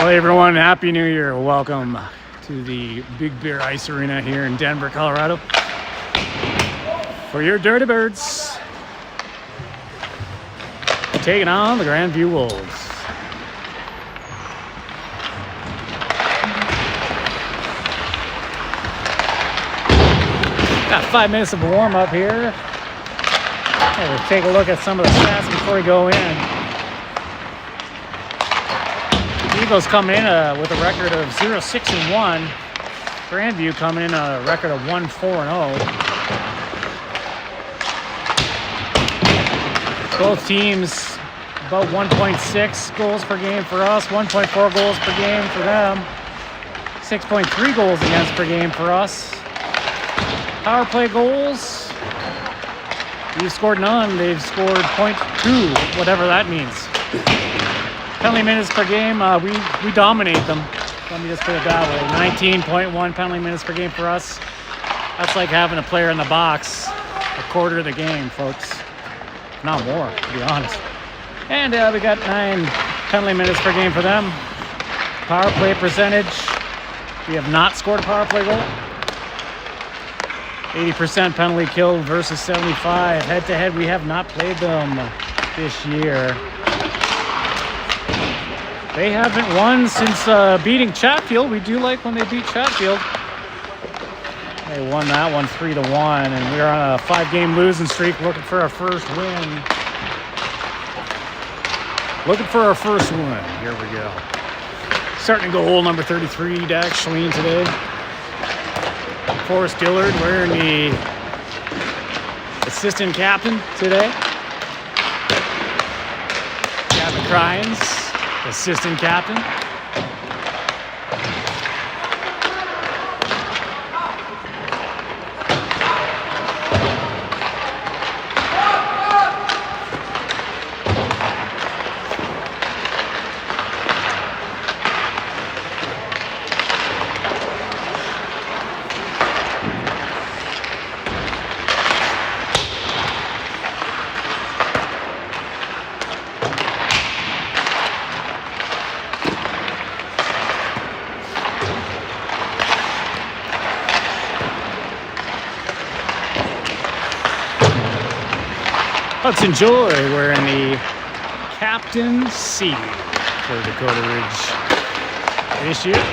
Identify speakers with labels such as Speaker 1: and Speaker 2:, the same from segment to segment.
Speaker 1: Well, hey everyone, Happy New Year. Welcome to the Big Bear Ice Arena here in Denver, Colorado for your Dirty Birds taking on the Grandview Wolves. Got 5 minutes of a warm-up here. We'll take a look at some of the stats before we go in. Eagles coming in with a record of 0-6-1. Grandview coming in a record of 1-4-0. Both teams about 1.6 goals per game for us, 1.4 goals per game for them, 6.3 goals against per game for us. Power play goals, we've scored none. They've scored 0.2, whatever that means. Penalty minutes per game, we dominate them. Let me just put it that way. 19.1 penalty minutes per game for us. That's like having a player in the box a quarter of the game, folks. Not more, to be honest. And we got 9 penalty minutes per game for them. Power play percentage, we have not scored a power play goal. 80% penalty killed versus 75. Head-to-head, we have not played them this year. They haven't won since beating Chatfield. We do like when they beat Chatfield. They won that one 3-1, and we're on a 5-game losing streak looking for our first win. Looking for our first win. Here we go. Starting goal number 33, Dax Schleen today. Forrest Dillard wearing the assistant captain today. Gavin Cryans, assistant captain. Hudson Joy wearing the Captain C for Dakota Ridge this year.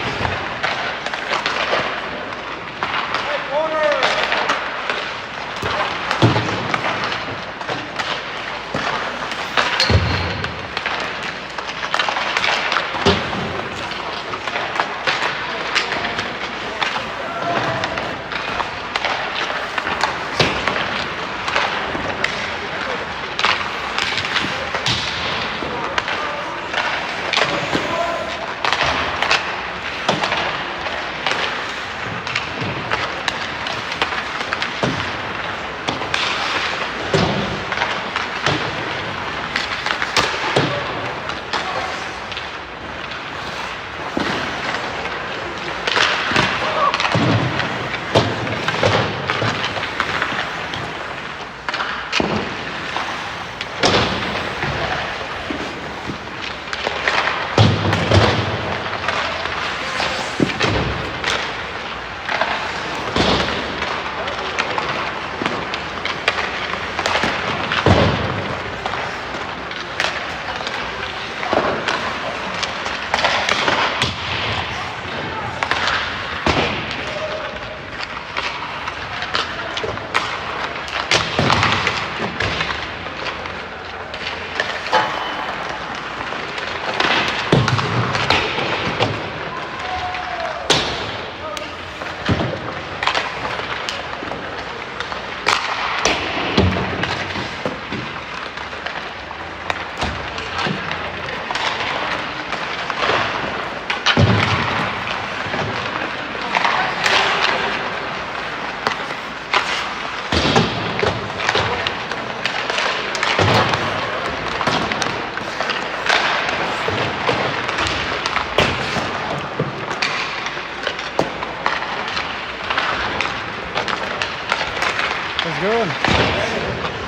Speaker 1: How's it going?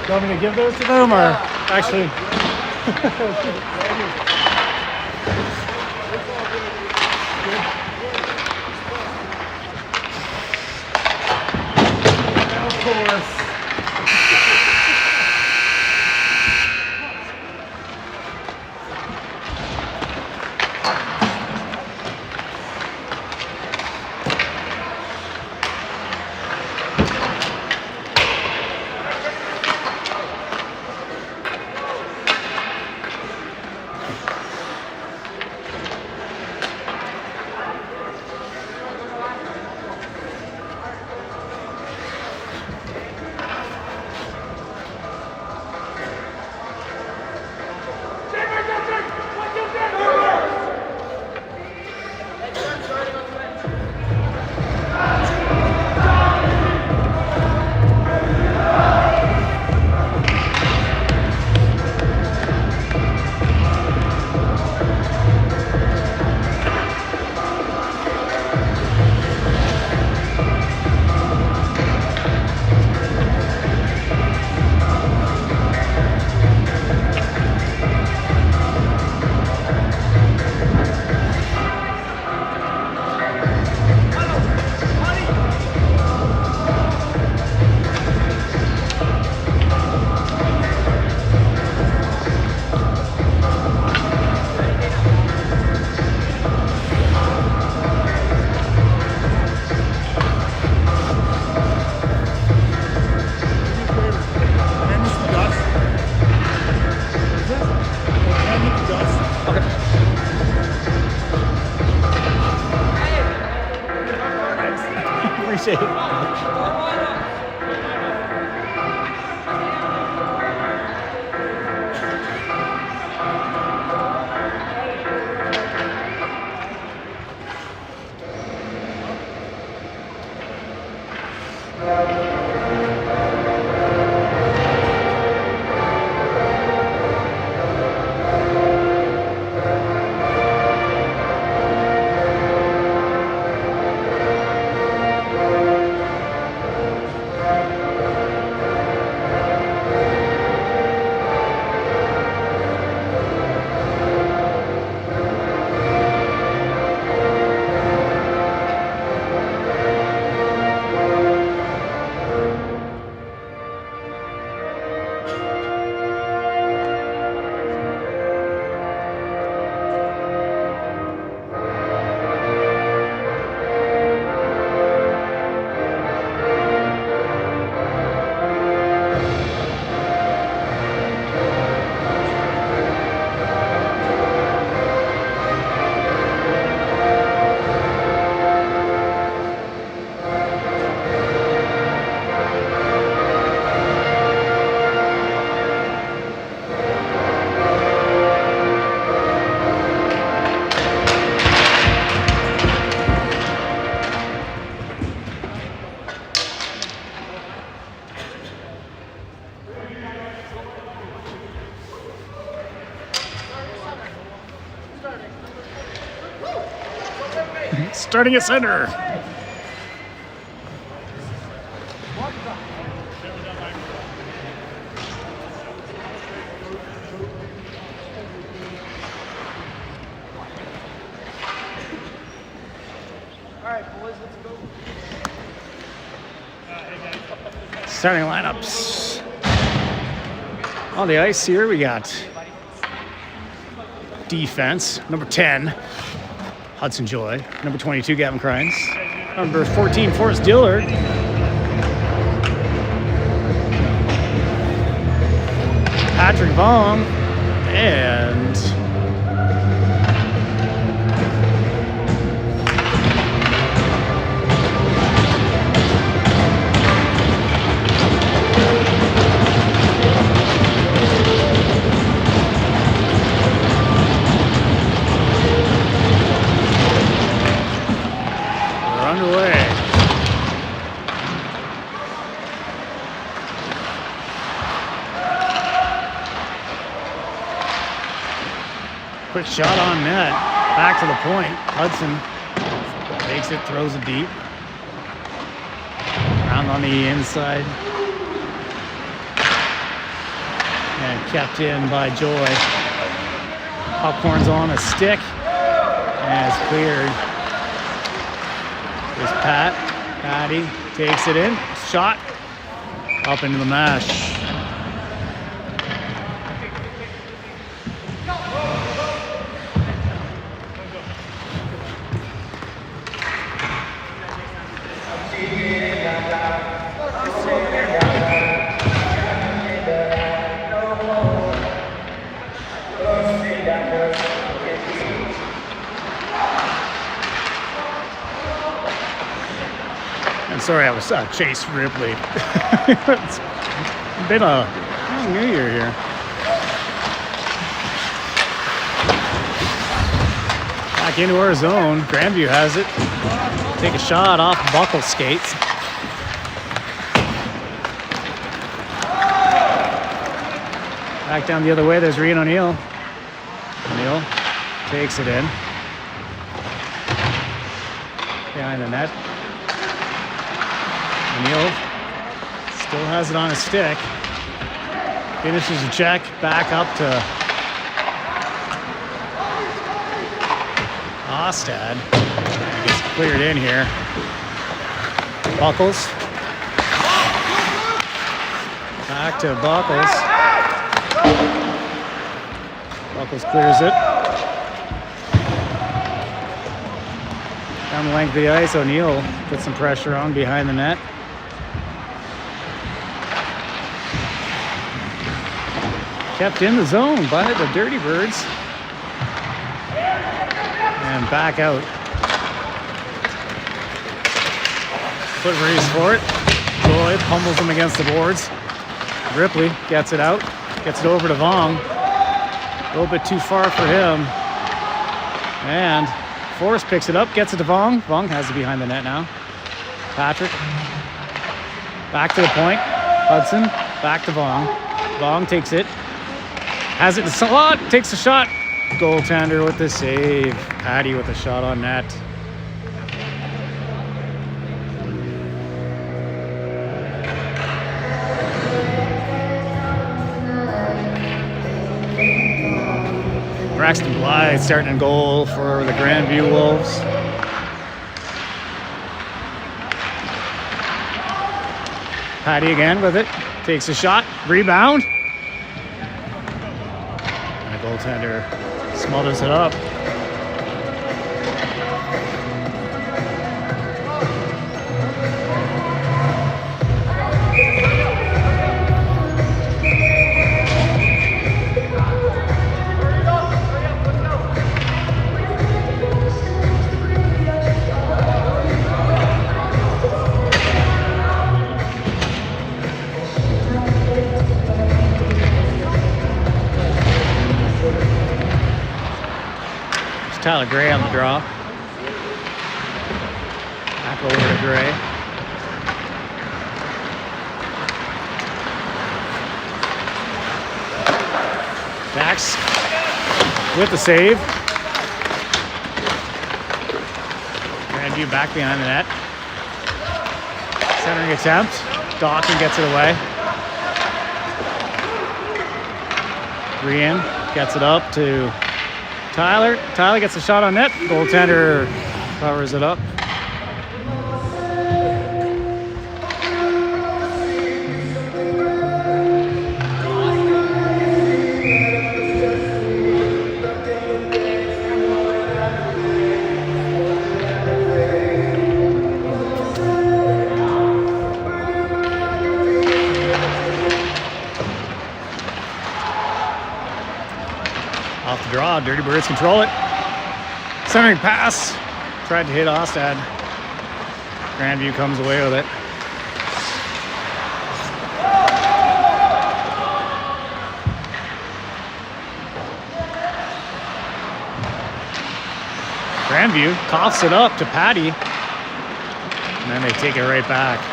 Speaker 1: Do you want me to give those to them, or actually? Starting at center. Starting lineups. On the ice here, we got defense, number 10, Hudson Joy. Number 22, Gavin Crines. Number 14, Forrest Dillard. Patrick Vong. And quick shot on net. Back to the point. Hudson takes it, throws it deep. Around on the inside. And kept in by Joy. Popcorn's on a stick. And it's cleared. There's Pat. Patty takes it in. Shot. Up into the mesh. Sorry, I was Chase Ripley. It's been a long New Year here. Back into our zone. Grandview has it. Take a shot off buckle skates. Back down the other way, there's Rian O'Neill. O'Neill takes it in. Behind the net. O'Neill still has it on his stick. Finishes the check, back up to Ostad. Gets cleared in here. Buckles. Back to Buckles. Buckles clears it. Down the length of the ice, O'Neill puts some pressure on behind the net. Kept in the zone by the Dirty Birds. And back out. Foot race for it. Joy pummels him against the boards. Ripley gets it out. Gets it over to Vong. A little bit too far for him. And Forrest picks it up, gets it to Vong. Vong has it behind the net now. Patrick. Back to the point. Hudson. Back to Vong. Vong takes it. Has it in the slot, takes a shot. Goaltender with the save. Patty with a shot on net. Braxton Blythe starting in goal for the Grandview Wolves. Patty again with it. Takes a shot. Rebound. Goaltender smothers it up. Tyler Gray on the draw. Back over to Gray. Dax with the save. Grandview back behind the net. Centering attempt. Dawkins gets it away. Brian gets it up to Tyler. Tyler gets a shot on net. Goaltender covers it up. Off the draw, Dirty Birds control it. Centering pass, tried to hit Ostad. Grandview comes away with it. Grandview coughs it up to Patty, and then they take it right back.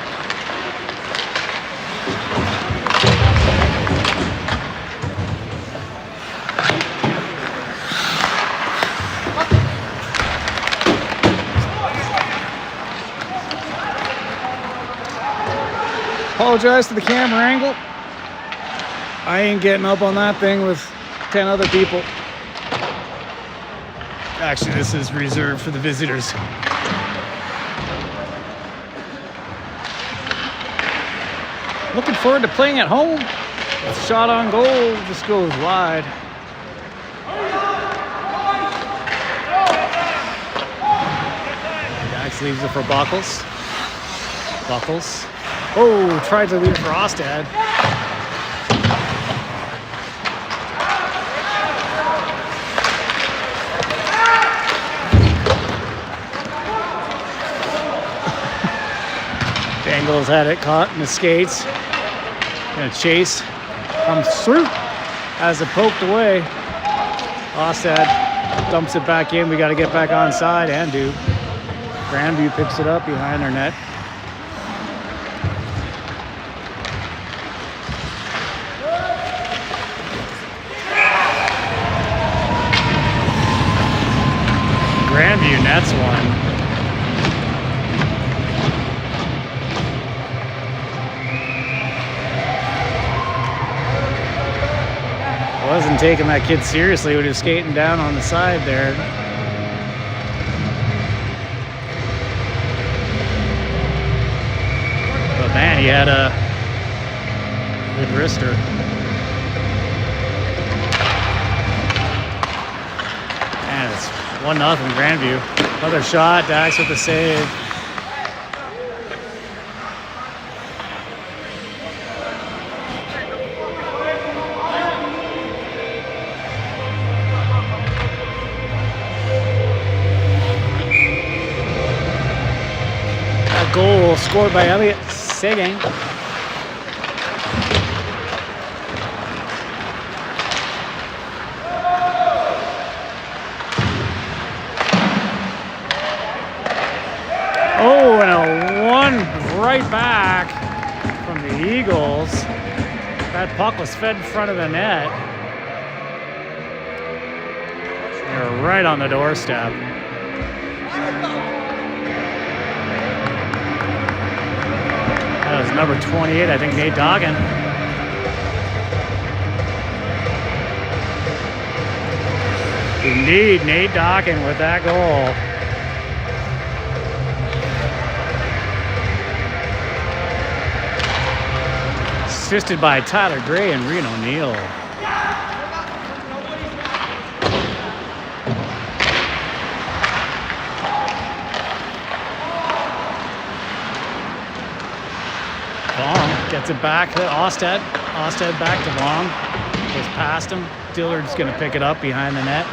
Speaker 1: Apologize to the camera angle. I ain't getting up on that thing with 10 other people. Actually, this is reserved for the visitors. Looking forward to playing at home. Shot on goal, just goes wide. Dax leaves it for Buckles. Buckles. Oh, tried to leave it for Ostad. Bengals had it caught in the skates. Gonna chase. Comes through. Has it poked away. Ostad dumps it back in. We got to get back onside and do. Grandview picks it up behind their net. Grandview nets one. Wasn't taking that kid seriously when he was skating down on the side there. But man, he had a good wrister. Man, it's 1-0 Grandview. Another shot, Dax with the save. Goal scored by Elliot Seguin. Oh, and a one right back from the Eagles. That puck was fed in front of the net. They're right on the doorstep. That was number 28, I think, Nate Doggan. Indeed, Nate Doggan with that goal. Assisted by Tyler Gray and Rian O'Neill. Gets it back to Ostad. Ostad back to Long. Goes past him. Dillard's going to pick it up behind the net.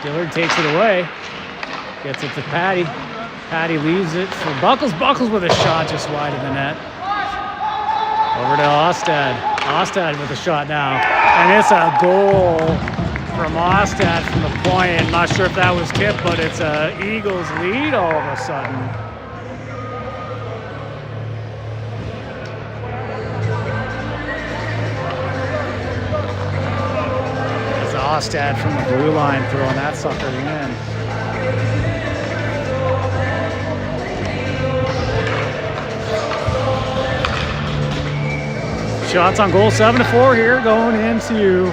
Speaker 1: Dillard takes it away. Gets it to Patty. Patty leaves it for Buckles. Buckles with a shot just wide of the net. Over to Ostad. Ostad with a shot now. And it's a goal from Ostad from the point. I'm not sure if that was tipped, but it's a Eagles lead all of a sudden. Ostad from the blue line throwing that sucker in. Shots on goal, 7-4 here going into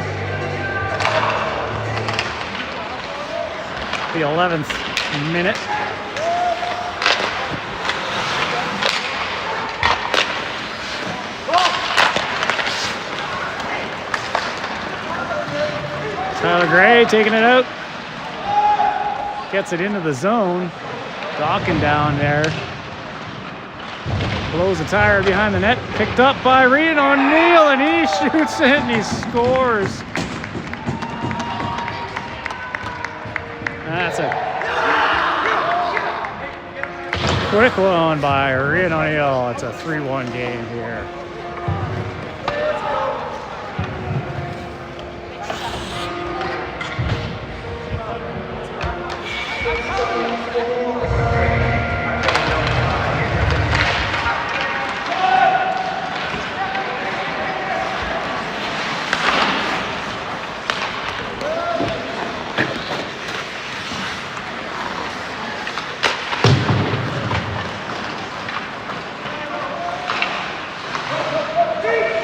Speaker 1: the 11th minute. Tyler Gray taking it out. Gets it into the zone. Docking down there. Blows a tire behind the net. Picked up by Ryan O'Neill, and he shoots it and he scores. That's a quick one by Ryan O'Neill. It's a 3-1 game here.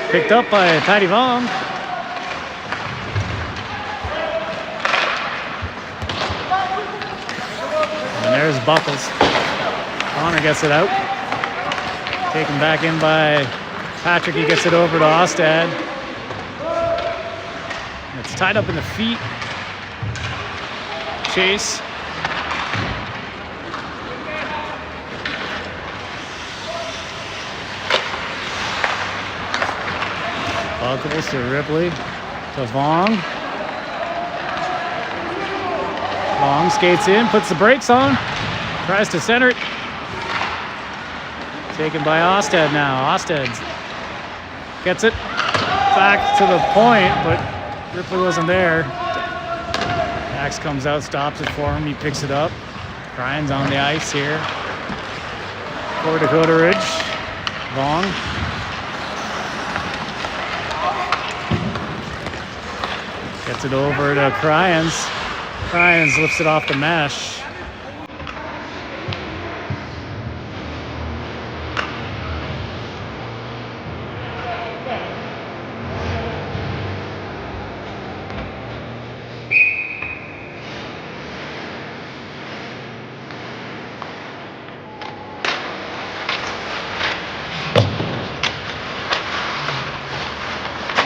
Speaker 1: Picked up by Patty Vaughn. And there's Buckles. Connor gets it out. Taken back in by Patrick. He gets it over to Ostad. It's tied up in the feet. Chase. Buckles to Ripley, to Vaughn. Vaughn skates in, puts the brakes on, tries to center it. Taken by Ostad now. Ostad gets it back to the point, but Ripley wasn't there. Max comes out, stops it for him. He picks it up. Ryan's on the ice here for Dakota Ridge. Vaughn. Gets it over to Cryans. Cryans lifts it off the mesh.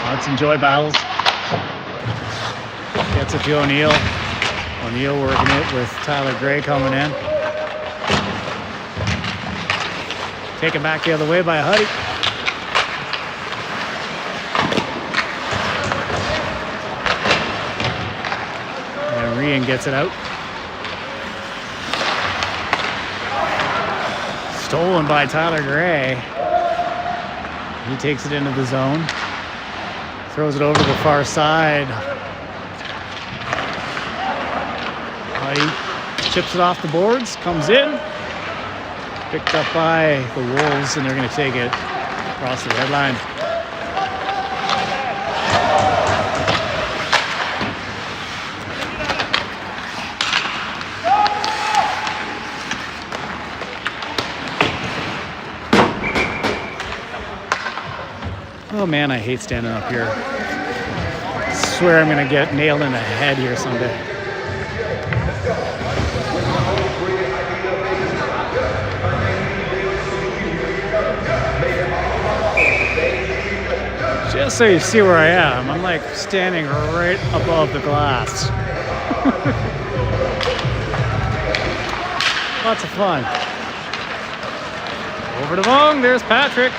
Speaker 1: Let's enjoy battles. Gets it to O'Neill. O'Neill working it with Tyler Gray coming in. Taken back the other way by Huddy. And Rian gets it out. Stolen by Tyler Gray. He takes it into the zone. Throws it over to the far side. Chips it off the boards, comes in. Picked up by the Wolves, and they're going to take it across the red line. Oh man, I hate standing up here. I swear I'm going to get nailed in the head here someday. Just so you see where I am, I'm like standing right above the glass. Lots of fun. Over to Vaughn, there's Patrick.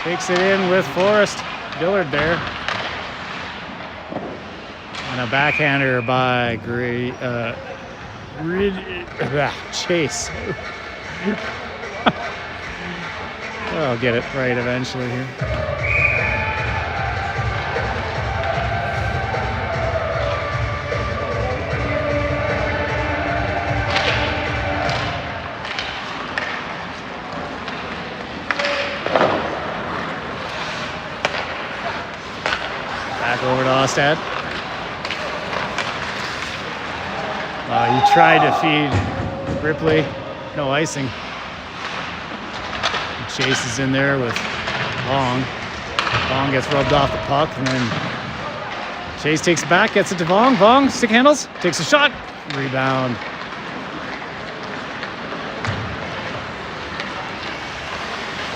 Speaker 1: Takes it in with Forrest Dillard there. And a backhander by Chase. I'll get it right eventually here. Back over to Ostad. He tried to feed Ripley. No icing. Chase is in there with Long. Vong gets rubbed off the puck, and then Chase takes it back, gets it to Vong. Vong, stick handles, takes a shot, rebound.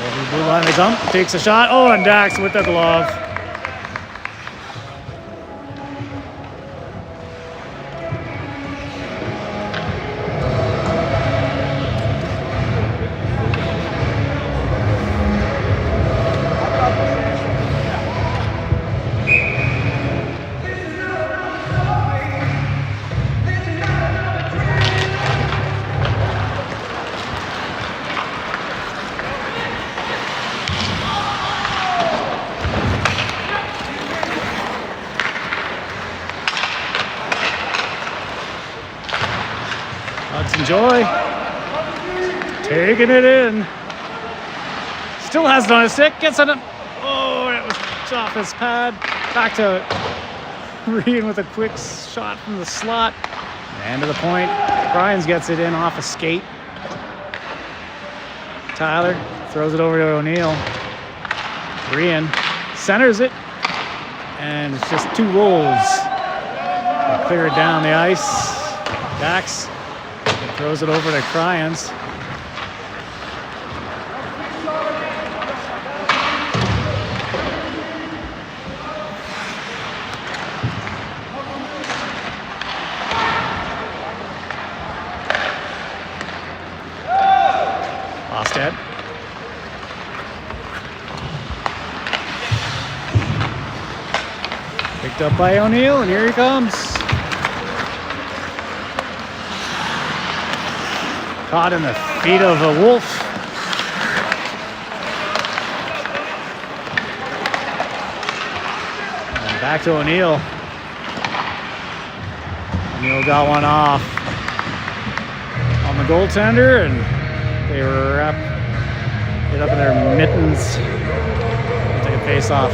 Speaker 1: Over the blue line they come, takes a shot. Oh, and Dax with the glove. Joy taking it in. Still has it on his stick. Gets on it. Oh, it was off his pad. Back to Ryan with a quick shot from the slot. And to the point. Ryans gets it in off a skate. Tyler throws it over to O'Neill. Ryan centers it. And it's just two Wolves. They clear it down the ice. Dax throws it over to Cryans. Ostad. Picked up by O'Neill, and here he comes. Caught in the feet of a Wolf. And back to O'Neill. O'Neill got one off on the goaltender, and they wrap it up in their mittens. Take a face off.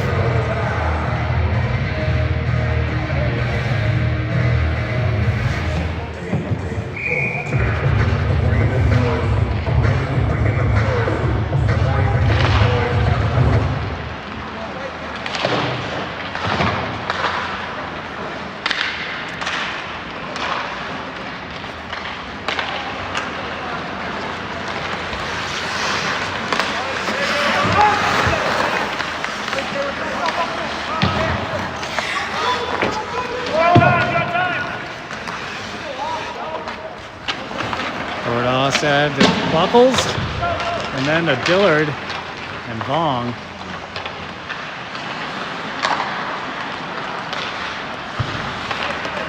Speaker 1: Said to Buckles, and then to Dillard and Vong.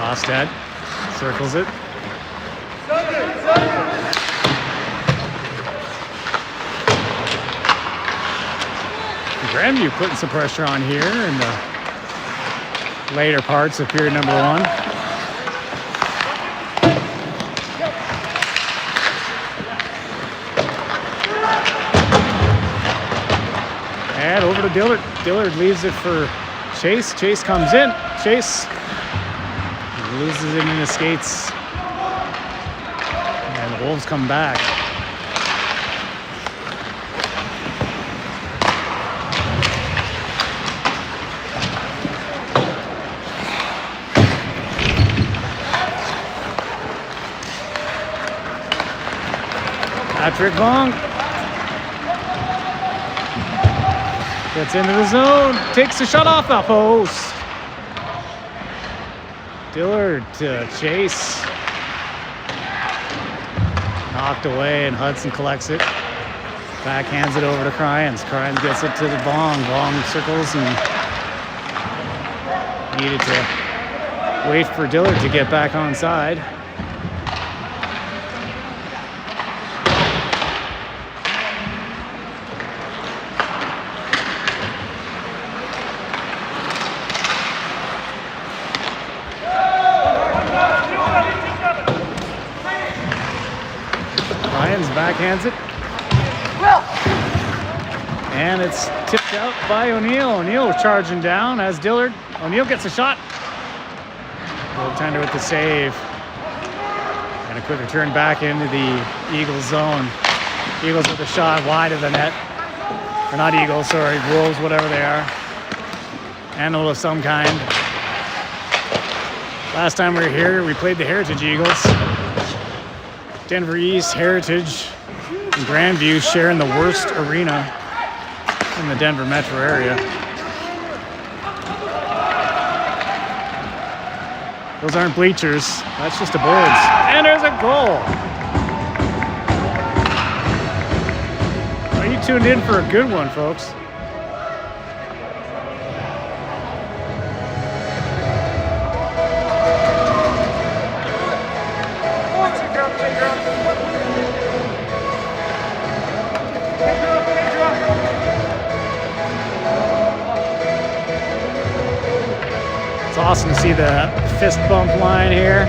Speaker 1: Ostad circles it. Grandview putting some pressure on here in the later parts of period number one. And over to Dillard. Dillard leaves it for Chase. Chase comes in. Chase loses it in his skates. And the Wolves come back. Patrick Vong gets into the zone, takes the shot off the post. Dillard to Chase. Knocked away, and Hudson collects it. Backhands it over to Cryans. Cryans gets it to the Vong. Vong circles and needed to wait for Dillard to get back on side. Backhands it. And it's tipped out by O'Neill. O'Neill charging down as Dillard. O'Neill gets a shot. Goaltender with the save. And a quick return back into the Eagles zone. Eagles with a shot wide of the net. Or not Eagles, sorry, Wolves, whatever they are. animal of some kind. Last time we were here, we played the Heritage Eagles. Denver East, Heritage, and Grandview sharing the worst arena in the Denver metro area. Those aren't bleachers, that's just a boards. And there's a goal. Are you tuned in for a good one, folks? It's awesome to see the fist bump line here.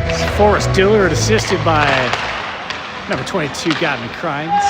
Speaker 1: It's Forrest Dillard assisted by number 22, Gavin Crines.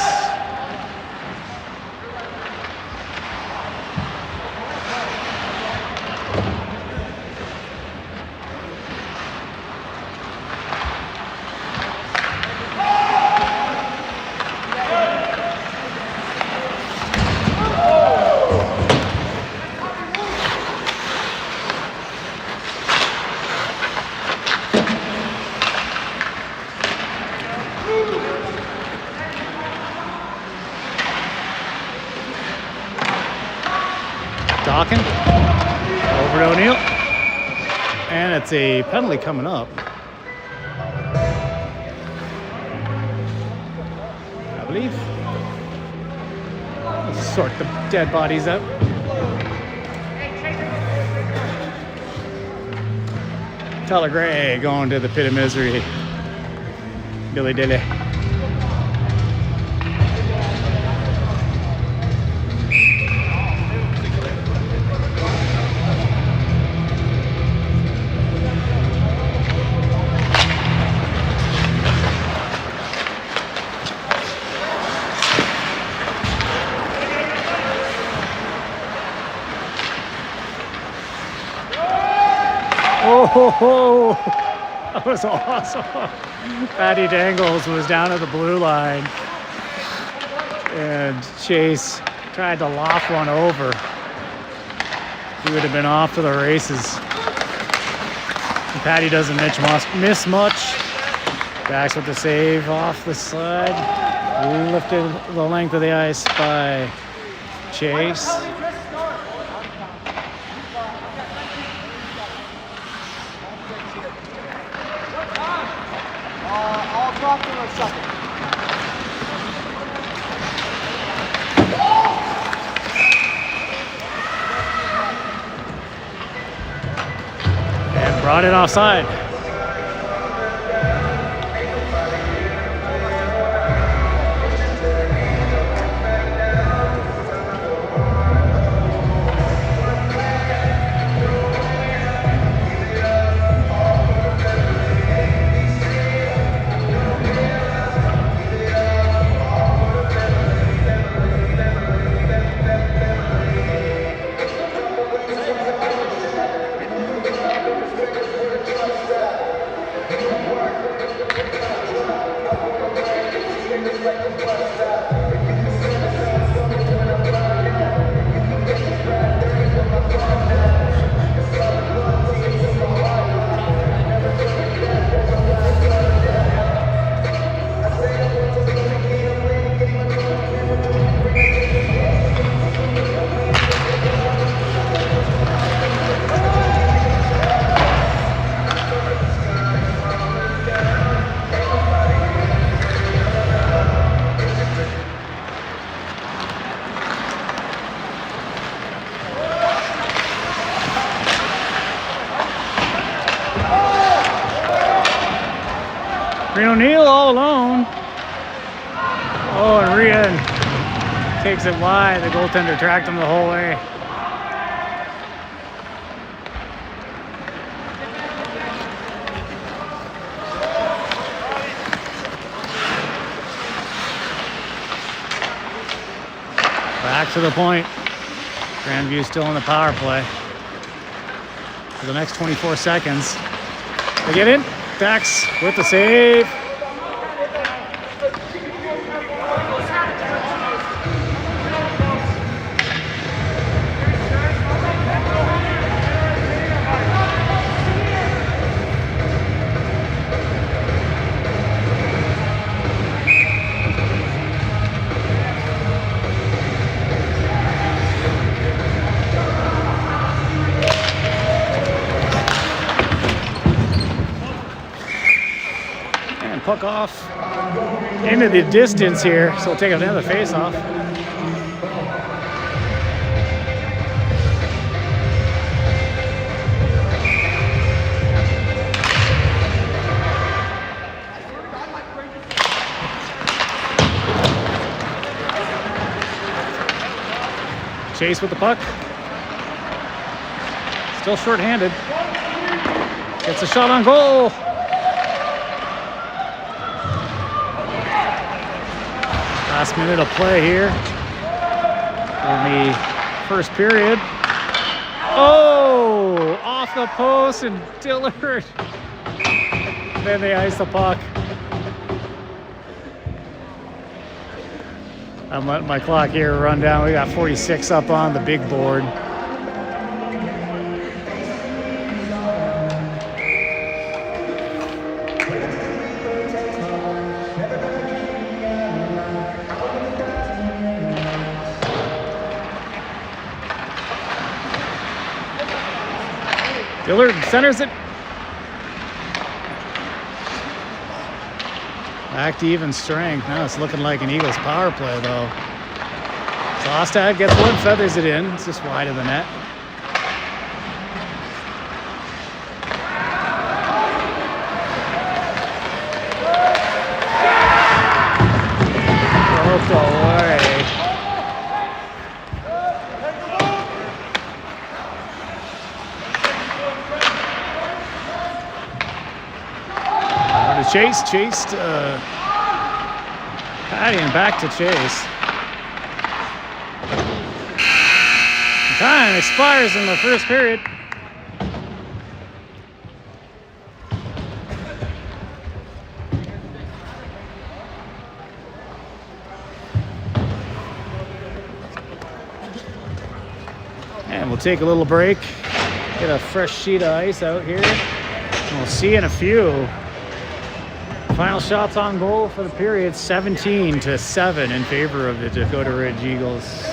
Speaker 1: Dawkins over to O'Neill, and it's a penalty coming up. I believe. Let's sort the dead bodies out. Tyler Gray going to the pit of misery. Dilly dilly. Oh, that was awesome. Patty Dangles was down at the blue line, and Chase tried to loft one over. He would have been off to the races. And Patty doesn't miss much. Backs with the save off the side. Lifted the length of the ice by Chase.
Speaker 2: I'll talk to him in a second.
Speaker 1: And brought it offside. O'Neill all alone. Oh, and Rian takes it wide. The goaltender tracked him the whole way. Back to the point. Grandview still in the power play for the next 24 seconds. They get in. Dax with the save. puck off into the distance here, so we'll take another face-off. Chase with the puck. Still short-handed. Gets a shot on goal. Last minute of play here in the first period. Oh, off the post and Dillard. Then they ice the puck. I'm letting my clock here run down. We got 46 up on the big board. Dillard centers it. Back to even strength. Now it's looking like an Eagles power play, though. Zostad gets one, feathers it in. It's just wide of the net. Broke away. Chase chased Patty and back to Chase. Time expires in the first period. And we'll take a little break, get a fresh sheet of ice out here, and we'll see in a few. Final shots on goal for the period, 17-7 in favor of the Dakota Ridge Eagles.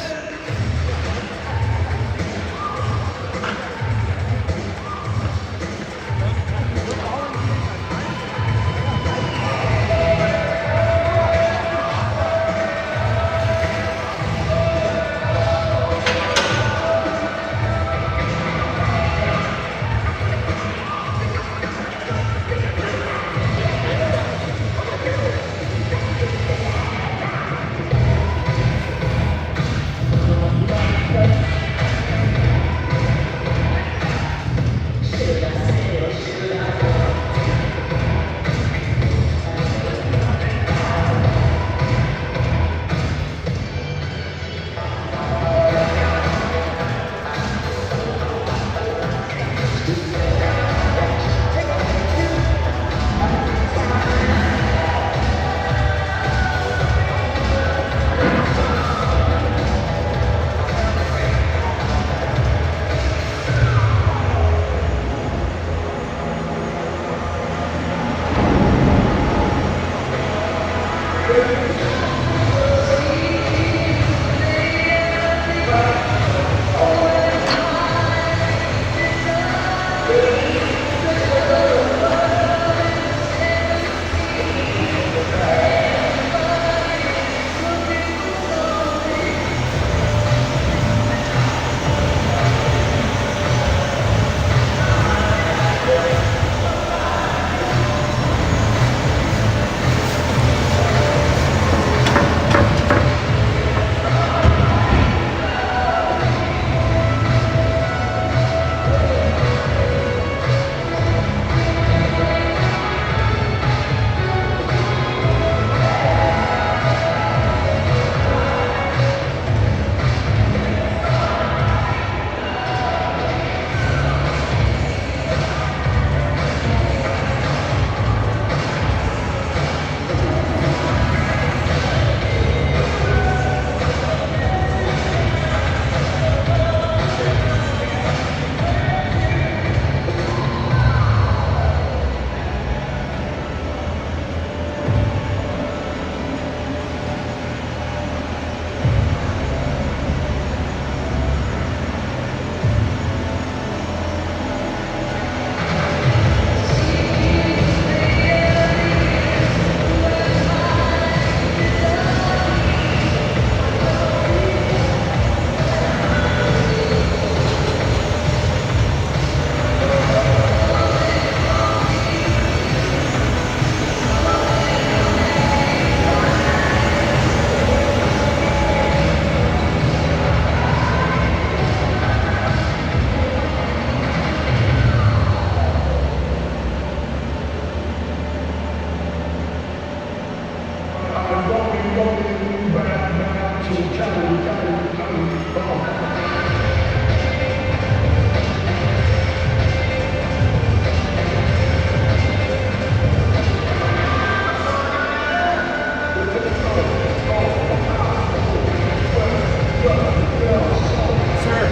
Speaker 3: Sir,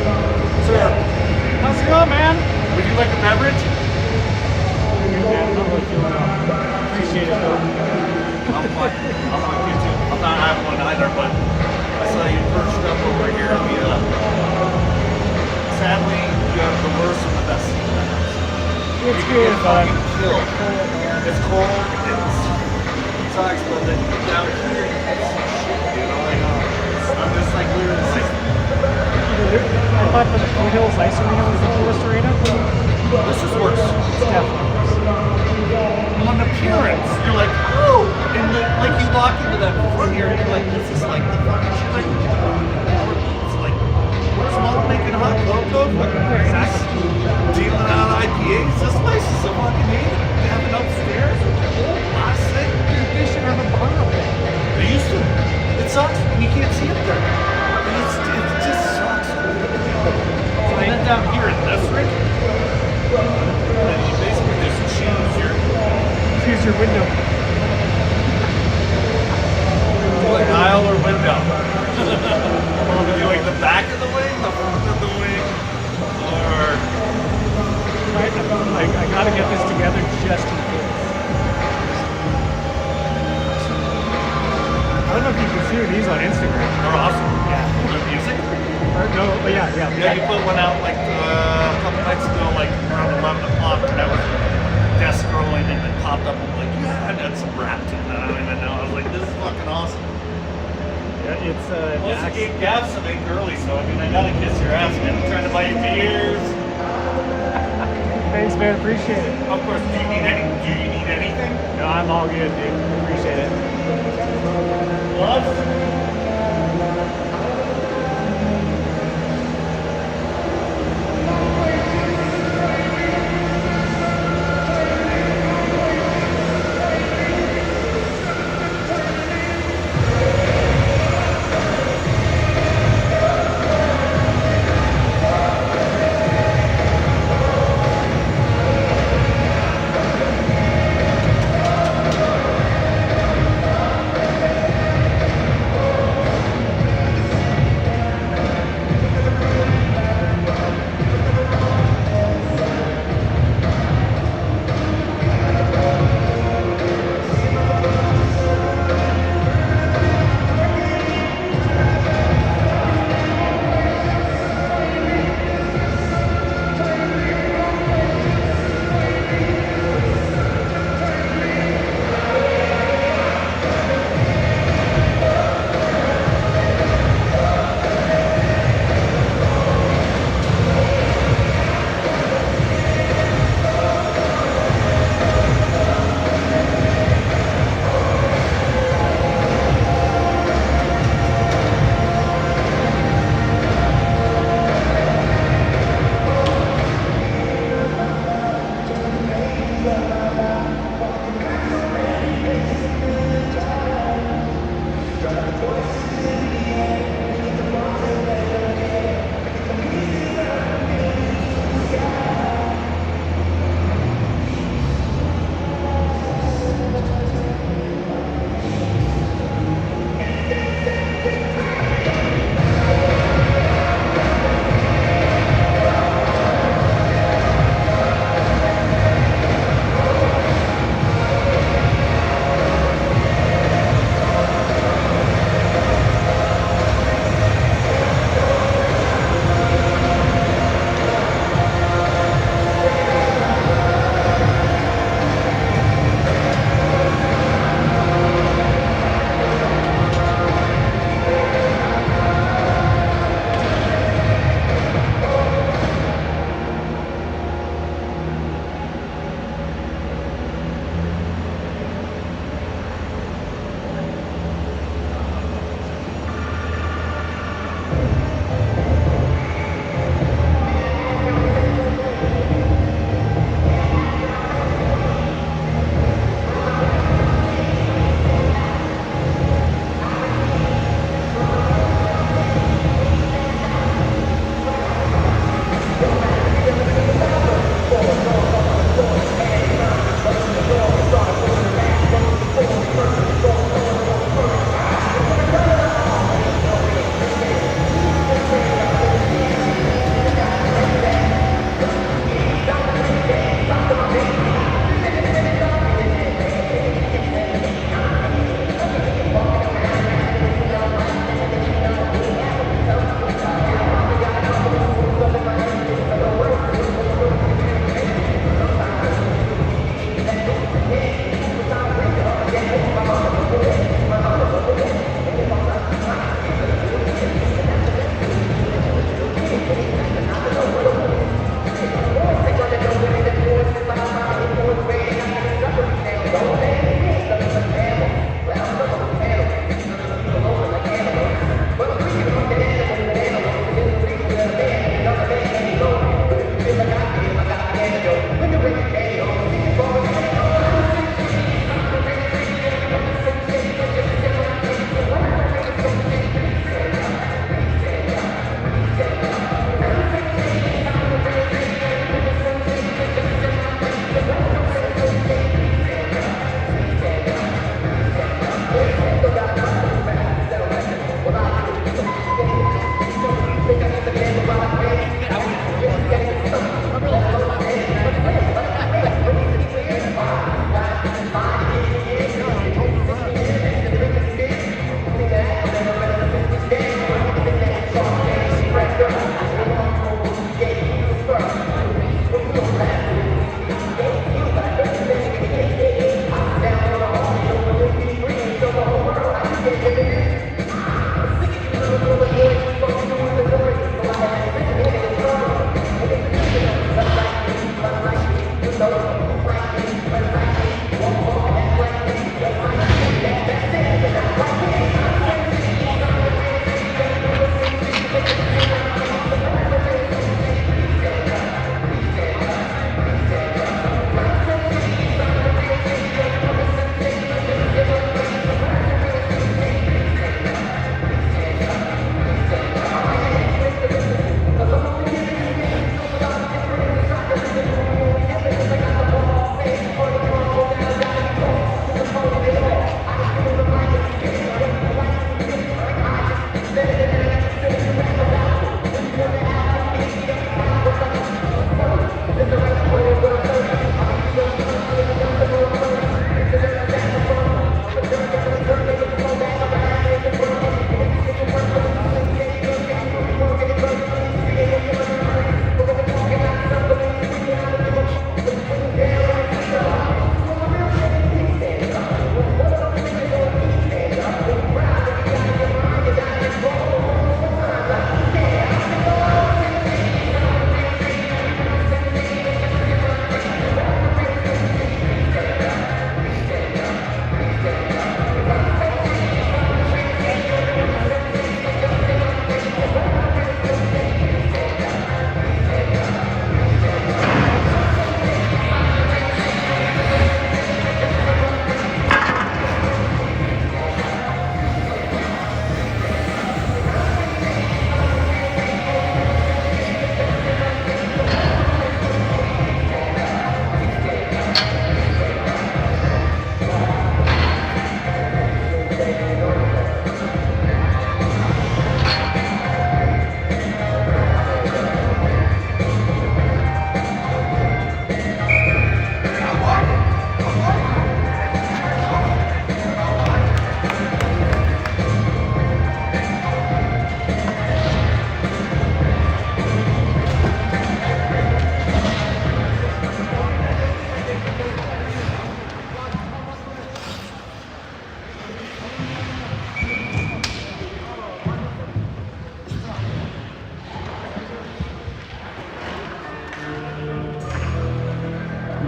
Speaker 1: How's it going, man?
Speaker 3: would you like a beverage?
Speaker 1: Man, I'm not really feeling it. Appreciate it, though.
Speaker 3: I'm fine. I'm with you too. I'm not having one either, but I saw you perched up over here. Sadly, you have the worst and the best seat in the house.
Speaker 1: It's
Speaker 3: You
Speaker 1: good,
Speaker 3: get
Speaker 1: but
Speaker 3: fucking killed. It's cold. It sucks, but then down here you can see shit, dude. I'm just like literally like,
Speaker 1: I thought the Blue Hills Ice Arena was the coolest arena.
Speaker 3: this is worse.
Speaker 1: It's definitely worse.
Speaker 3: On appearance, you're like, oh, and like you walk into that front here, and you're like, this is like the fucking shit. Like, it's like, where's mom making hot cocoa?
Speaker 1: Exactly.
Speaker 3: Dealing out IPAs. This place is a fucking haven. They have it upstairs with the whole glass thing.
Speaker 1: Dude, they should have a bar up there.
Speaker 3: They used to. It sucks. You can't see it there. And it just sucks. So I went down here in this rig, and you basically just
Speaker 1: Choose your window.
Speaker 3: like aisle or window. Do like the back of the wing, the front of the wing, or
Speaker 1: Right? I gotta get this together just in case. I don't know if you can see these on Instagram.
Speaker 3: they're awesome.
Speaker 1: Yeah.
Speaker 3: The music.
Speaker 1: No, but yeah.
Speaker 3: Yeah, you put one out like a couple nights ago, like around 11 o'clock, and I was desk scrolling and it popped up. I'm like, yeah, and that's some rap tune that I don't even know. I was like, this is fucking awesome.
Speaker 1: Yeah, it's
Speaker 3: Plus, you gave Gav some ink early, so I mean, I gotta kiss your ass, man. I'm trying to buy you beers.
Speaker 1: Thanks, man. Appreciate it.
Speaker 3: Of course, do you need anything?
Speaker 1: No, I'm all good, dude. Appreciate it.
Speaker 3: Love?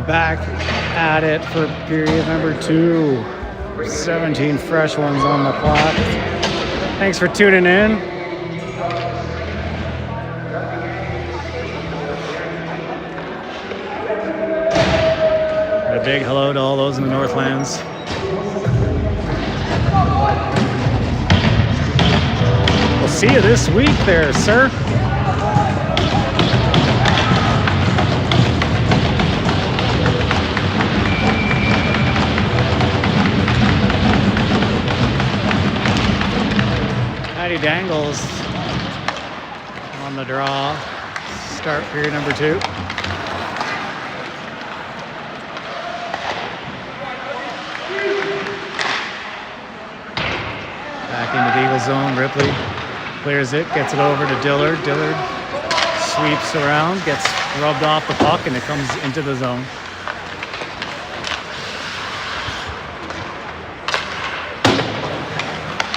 Speaker 1: back at it for period number 2. 17 fresh ones on the clock. Thanks for tuning in. A big hello to all those in the Northlands. We'll see you this week there, sir. Dangles on the draw. Start period number 2. Back into the Eagle zone. Ripley clears it, gets it over to Dillard. Dillard sweeps around, gets rubbed off the puck, and it comes into the zone.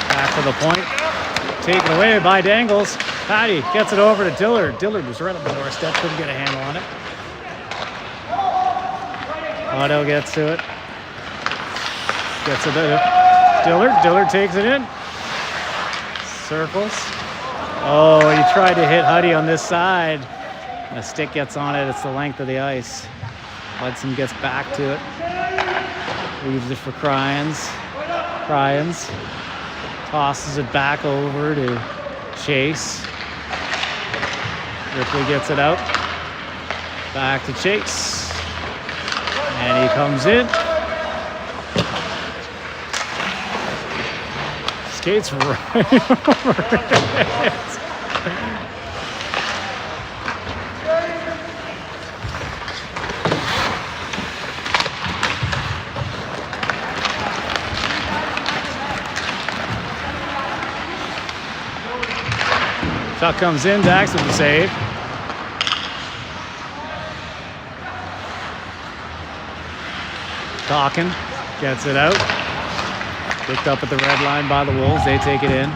Speaker 1: Back to the point. Taken away by Dangles. Patty gets it over to Dillard. Dillard was right on the doorstep, couldn't get a handle on it. Otto gets to it. Gets it to Dillard. Dillard takes it in. Circles. Oh, he tried to hit Huddy on this side. And the stick gets on it. It's the length of the ice. Hudson gets back to it. Leaves it for Cryans. Cryans. Tosses it back over to Chase. Ripley gets it out. Back to Chase. And he comes in. Skates right over it. Shot comes in, Dax with the save. Dawkin gets it out. Picked up at the red line by the Wolves. They take it in.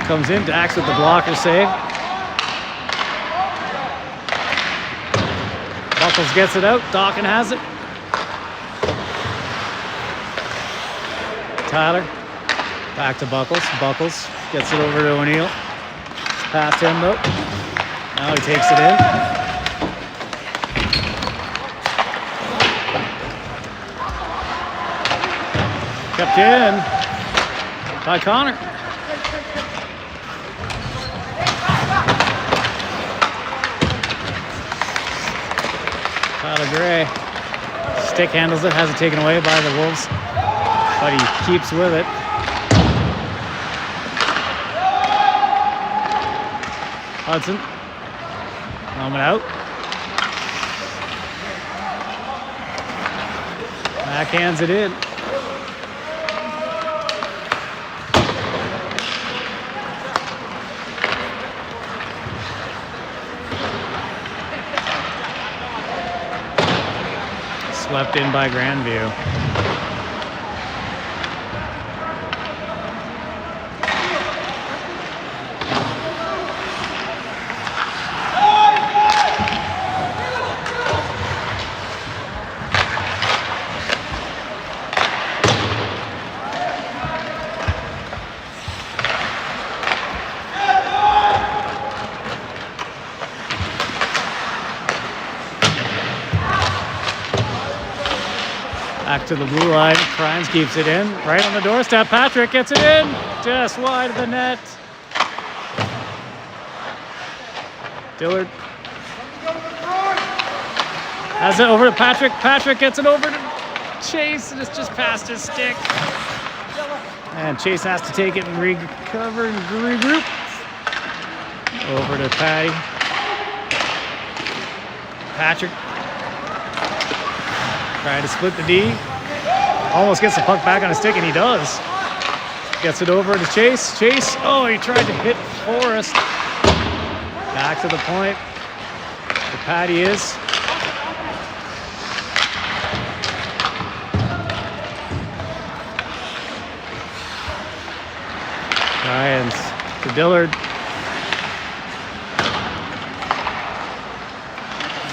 Speaker 1: Comes in, Dax with the blocker save. Buckles gets it out, Dawkin has it. Tyler, back to Buckles. Buckles gets it over to O'Neill. Past him though. Now he takes it in. Kept in by Connor. Tyler Gray stick handles it, has it taken away by the Wolves, but he keeps with it. Hudson, helmet out. Backhands it in. Swept in by Grandview. Back to the blue line. Cryans keeps it in. Right on the doorstep. Patrick gets it in. Just wide of the net. Dillard has it over to Patrick. Patrick gets it over to Chase, and it's just past his stick. And Chase has to take it and recover and regroup. Over to Patty. Patrick trying to split the D. Almost gets the puck back on his stick, and he does. Gets it over to Chase. Chase, oh, he tried to hit Forrest. Back to the point. The Patty is. Ryans to Dillard.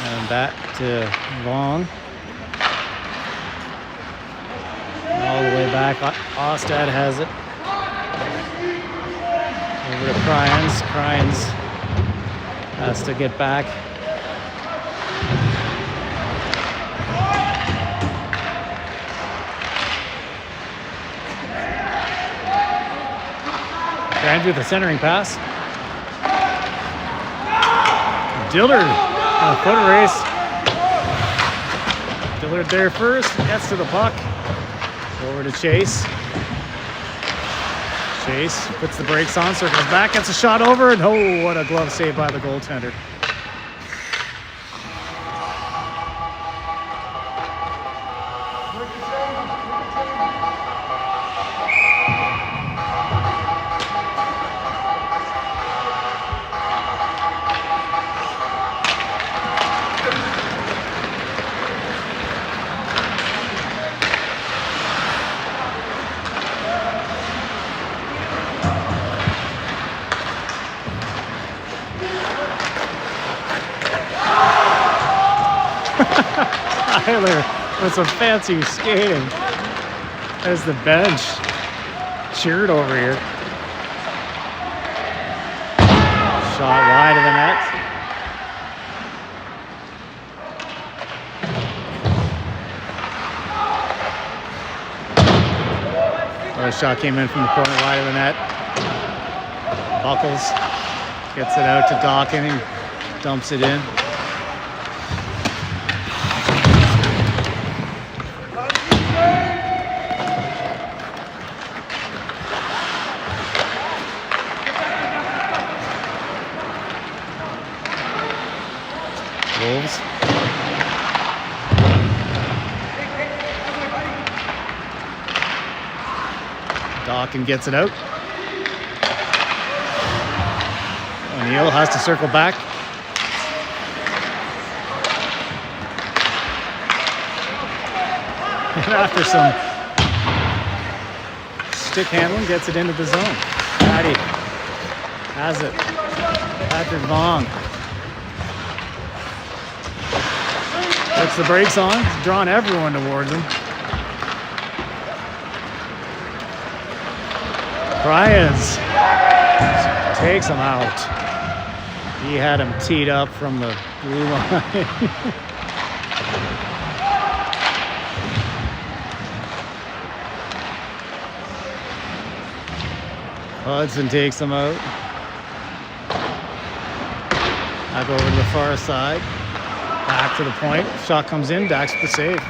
Speaker 1: And back to Vaughn. All the way back. Ostad has it. Over to Cryans. Cryans has to get back. Grandview with the centering pass. Dillard on a foot race. Dillard there first. Gets to the puck. Over to Chase. Chase puts the brakes on, circles back, gets a shot over, and oh, what a glove save by the goaltender. Tyler with some fancy skating as the bench cheered over here. Shot wide of the net. Another shot came in from the corner wide of the net. Buckles gets it out to Dawkin and dumps it in. Wolves. Dawkin gets it out. O'Neill has to circle back. And after some stick handling, gets it into the zone. Patty has it. Patrick Vaughn. Puts the brakes on, drawing everyone towards him. Cryans takes him out. He had him teed up from the blue line. Hudson takes him out. Back over to the far side. Back to the point. Shot comes in. Dax with the save.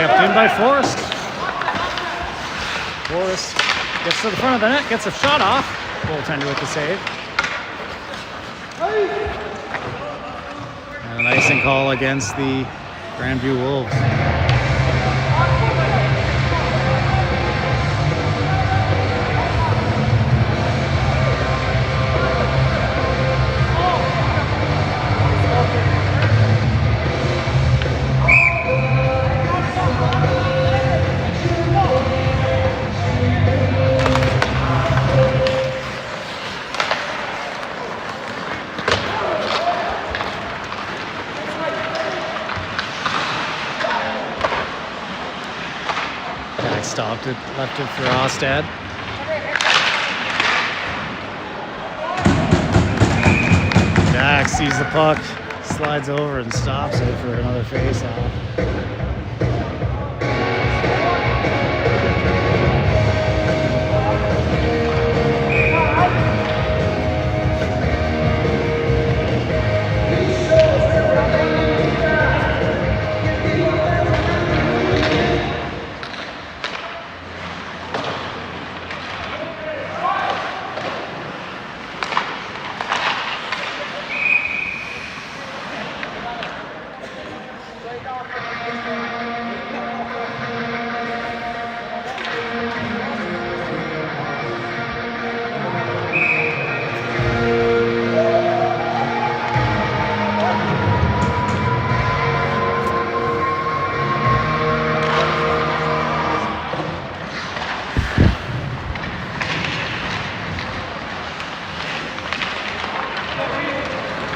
Speaker 1: Kept in by Forrest. Forrest gets to the front of the net, gets a shot off. Goaltender with the save. And an icing call against the Grandview Wolves. left it for Ostad. Dax sees the puck, slides over and stops it for another face-off.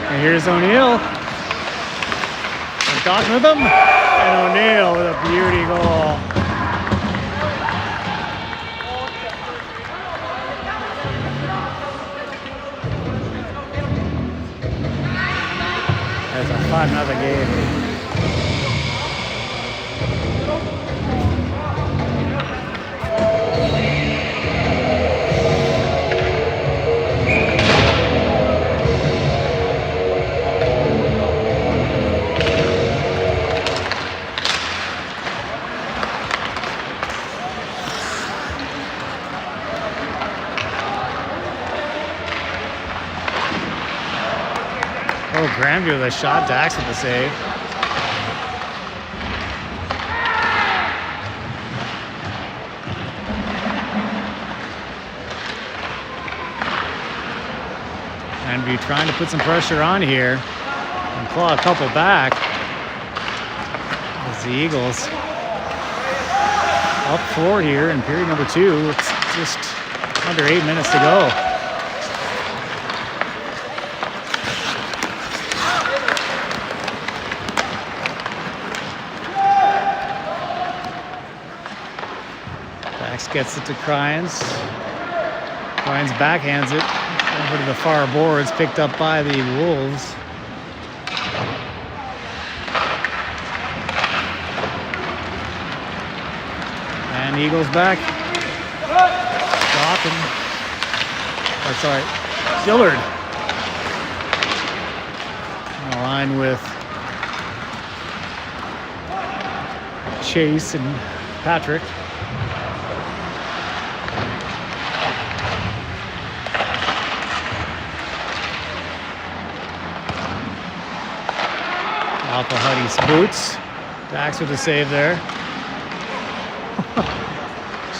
Speaker 1: And here's O'Neill. Talking with him. And O'Neill with a beauty goal. That's a 5-0 game. Oh, Grandview with a shot, Dax with the save. Grandview trying to put some pressure on here and claw a couple back. As the Eagles up 4 here in period number 2. It's just under 8 minutes to go. Dax gets it to Cryans. Cryans backhands it over to the far boards, picked up by the Wolves. And Eagles back. Dawkins. Or sorry, Dillard. On the line with Chase and Patrick. Alpha Huddy's boots. Dax with a save there.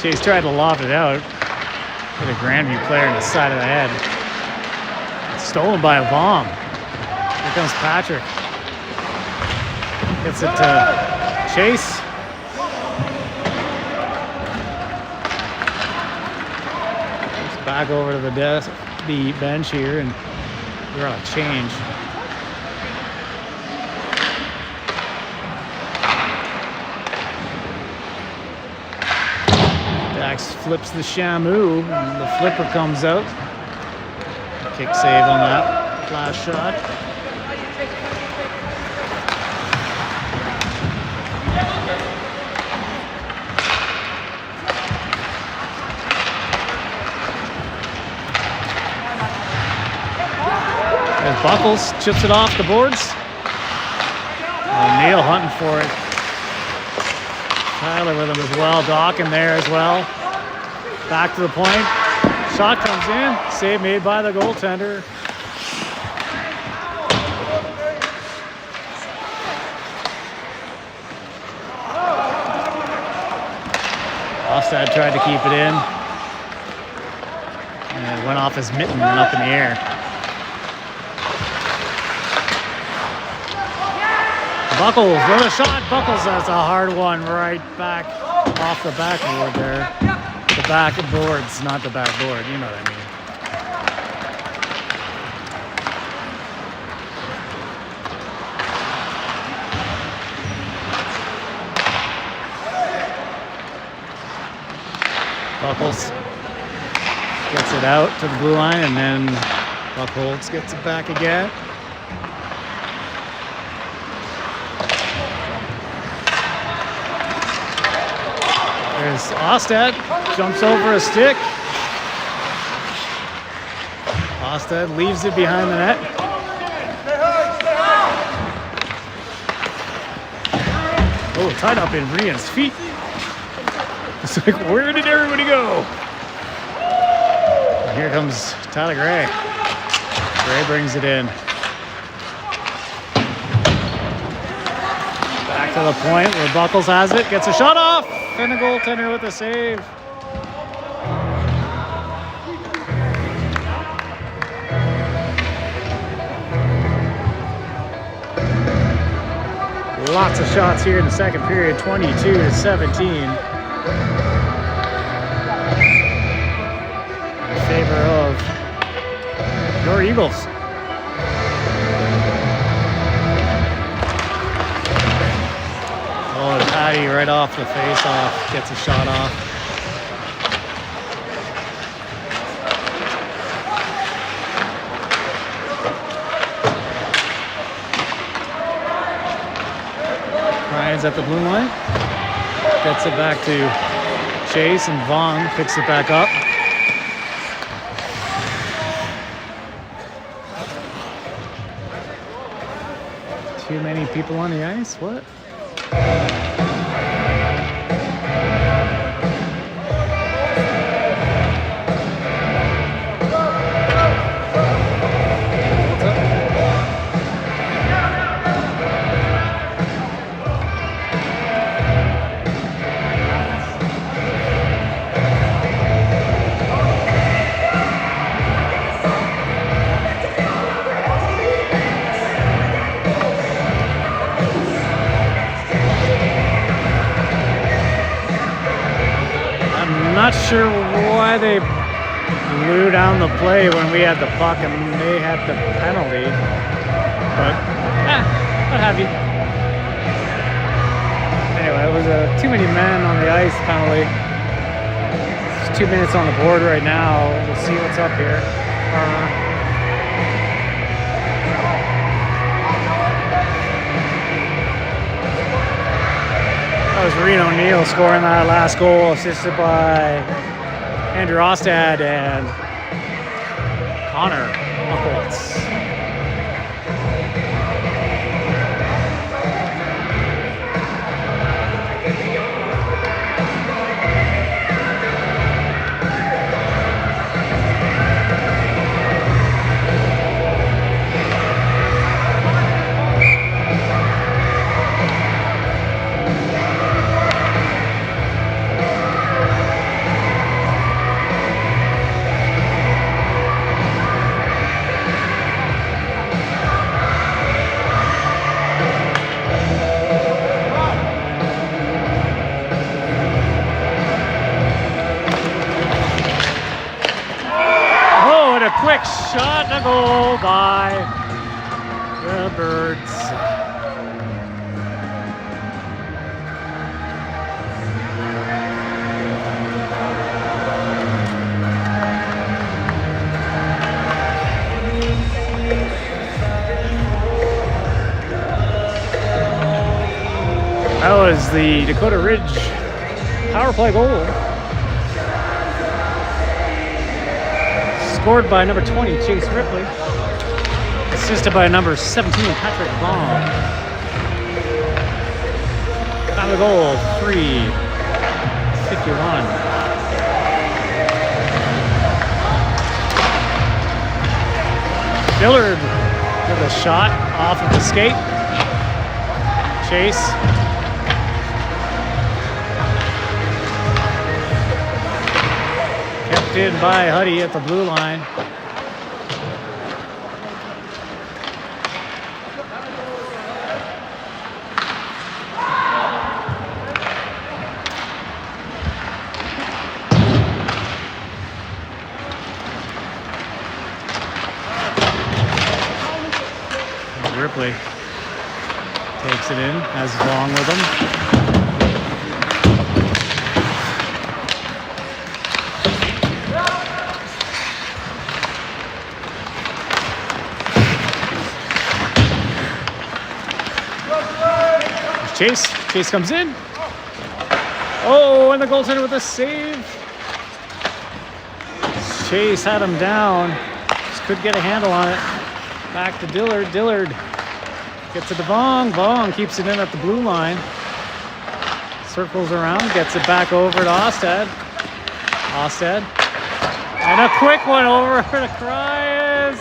Speaker 1: Chase tried to loft it out. Hit a Grandview player in the side of the head. It's stolen by a bomb. Here comes Patrick. Gets it to Chase. Goes back over to the bench here, and we're on a change. Dax flips the Shamu, and the flipper comes out. Kick save on that last shot. As Buckles chips it off the boards. O'Neill hunting for it. Tyler with him as well. Dawkins there as well. Back to the point. Shot comes in. Save made by the goaltender. Ostad tried to keep it in. And it went off his mitten and up in the air. Buckles with a shot. Buckles has a hard one right back off the backboard there. The backboards, not the backboard. You know what I mean. Buckles gets it out to the blue line, and then Buckholz gets it back again. There's Ostad, jumps over a stick. Ostad leaves it behind the net. Oh, tied up in Rian's feet. It's like, where did everybody go? And here comes Tyler Gray. Gray brings it in. Back to the point where Buckles has it, gets a shot off, and the goaltender with a save. Lots of shots here in the second period, 22-17. In favor of your Eagles. Oh, and Patty right off the face-off gets a shot off. Ryan's at the blue line. Gets it back to Chase, and Vaughn picks it back up. Too many people on the ice? What? Not sure why they blew down the play when we had the puck and they had the penalty, but what have you. Anyway, it was a too many men on the ice penalty. There's 2 minutes on the board right now. We'll see what's up here. That was Reno O'Neill scoring that last goal, assisted by Andrew Ostad and Connor Buckholz. Quick shot to goal by the Birds. That was the Dakota Ridge power play goal. Scored by number 20, Chase Ripley. Assisted by number 17, Patrick Vaughn. Time of the goal, 3:51. Dillard with a shot off of the skate. Chase. Kept in by Huddy at the blue line. Ripley takes it in, has Vaughn with him. Chase. Chase comes in. Oh, and the goaltender with a save. Chase had him down. Just couldn't get a handle on it. Back to Dillard. Dillard gets it to Vong. Vong keeps it in at the blue line. Circles around, gets it back over to Osted. Osted. And a quick one over to Cryans.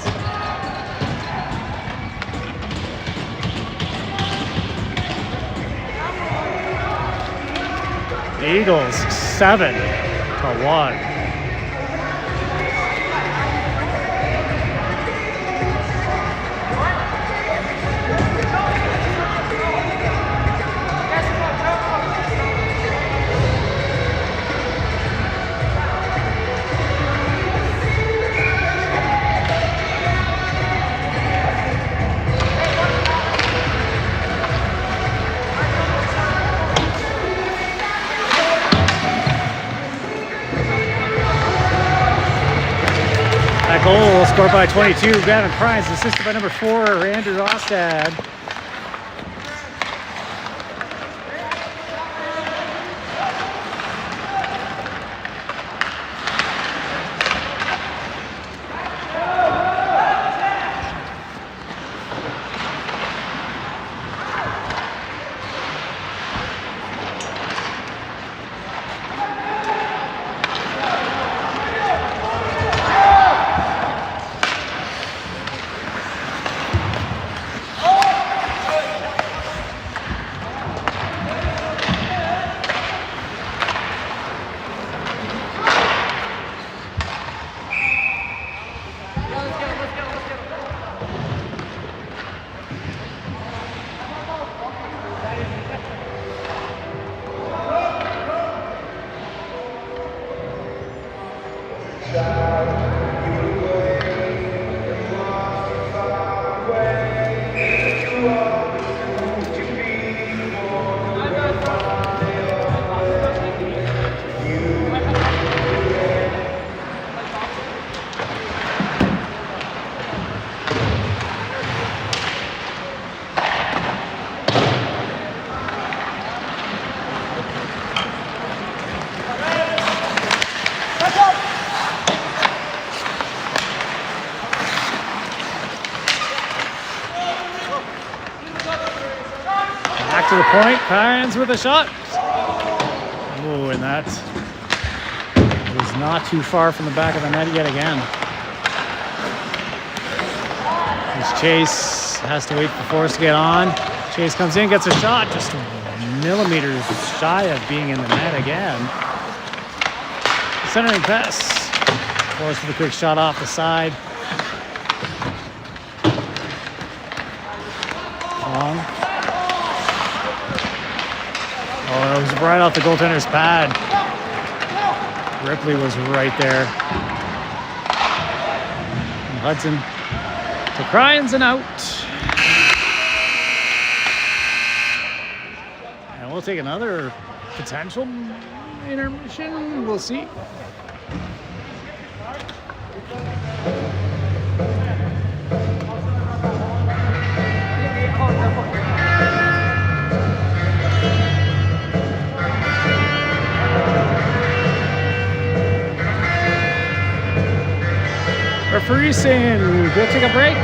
Speaker 1: Eagles 7-1. Goal scored by 22. Gavin Price, assisted by number 4, Andrew Ostad. Back to the point, Kynes with a shot. Oh, and that was not too far from the back of the net yet again. As Chase has to wait for Forrest to get on. Chase comes in, gets a shot, just millimeters shy of being in the net again. Centering pass. Forrest with a quick shot off the side. Long. Oh, it was right off the goaltender's pad. Ripley was right there. And Hudson to Cryans and out. And we'll take another potential intermission. We'll see. Referee saying, go take a break.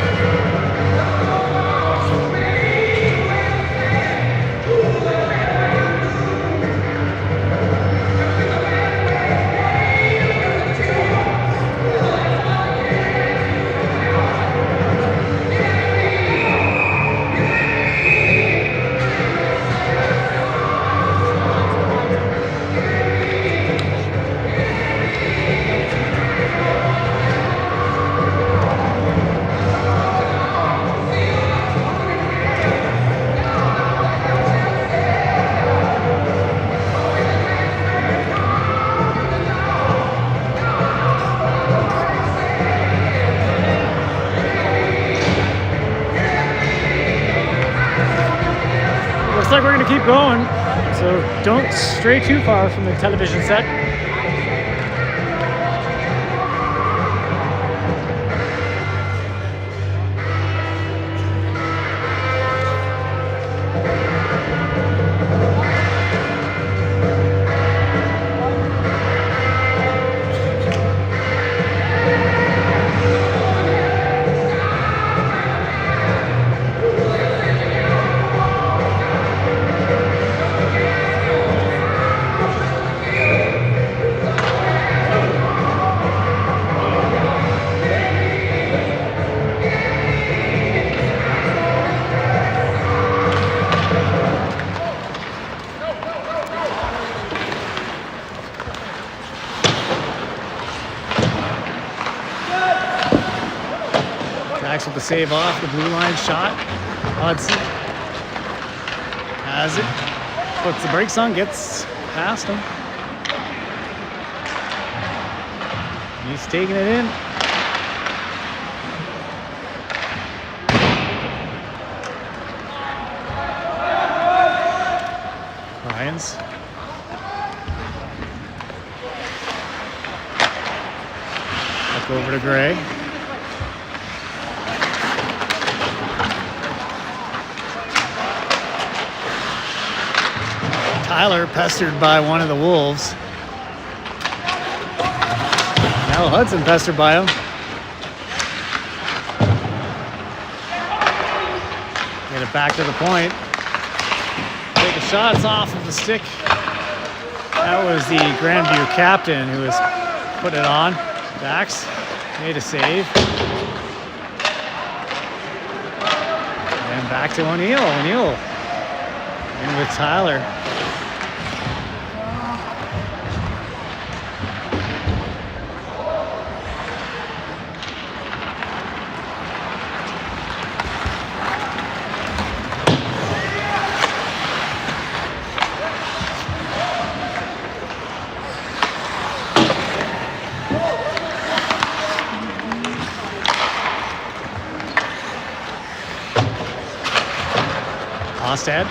Speaker 1: Looks like we're going to keep going, so don't stray too far from the television set. Dax with the save off the blue line shot. Hudson has it. Puts the brakes on, gets past him. He's taking it in. Ryans. Back over to Gray. Tyler pestered by one of the Wolves. Now Hudson pestered by him. Get it back to the point. Take a shot, it's off of the stick. That was the Grandview captain who was putting it on. Dax made a save. And back to O'Neill. O'Neill in with Tyler. Ostad.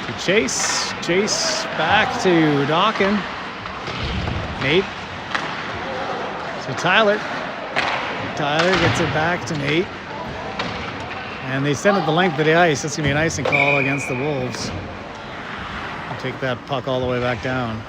Speaker 1: To Chase. Chase back to Dawkin. Nate. To Tyler. Tyler gets it back to Nate. And they send it the length of the ice. It's going to be an icing call against the Wolves. Take that puck all the way back down.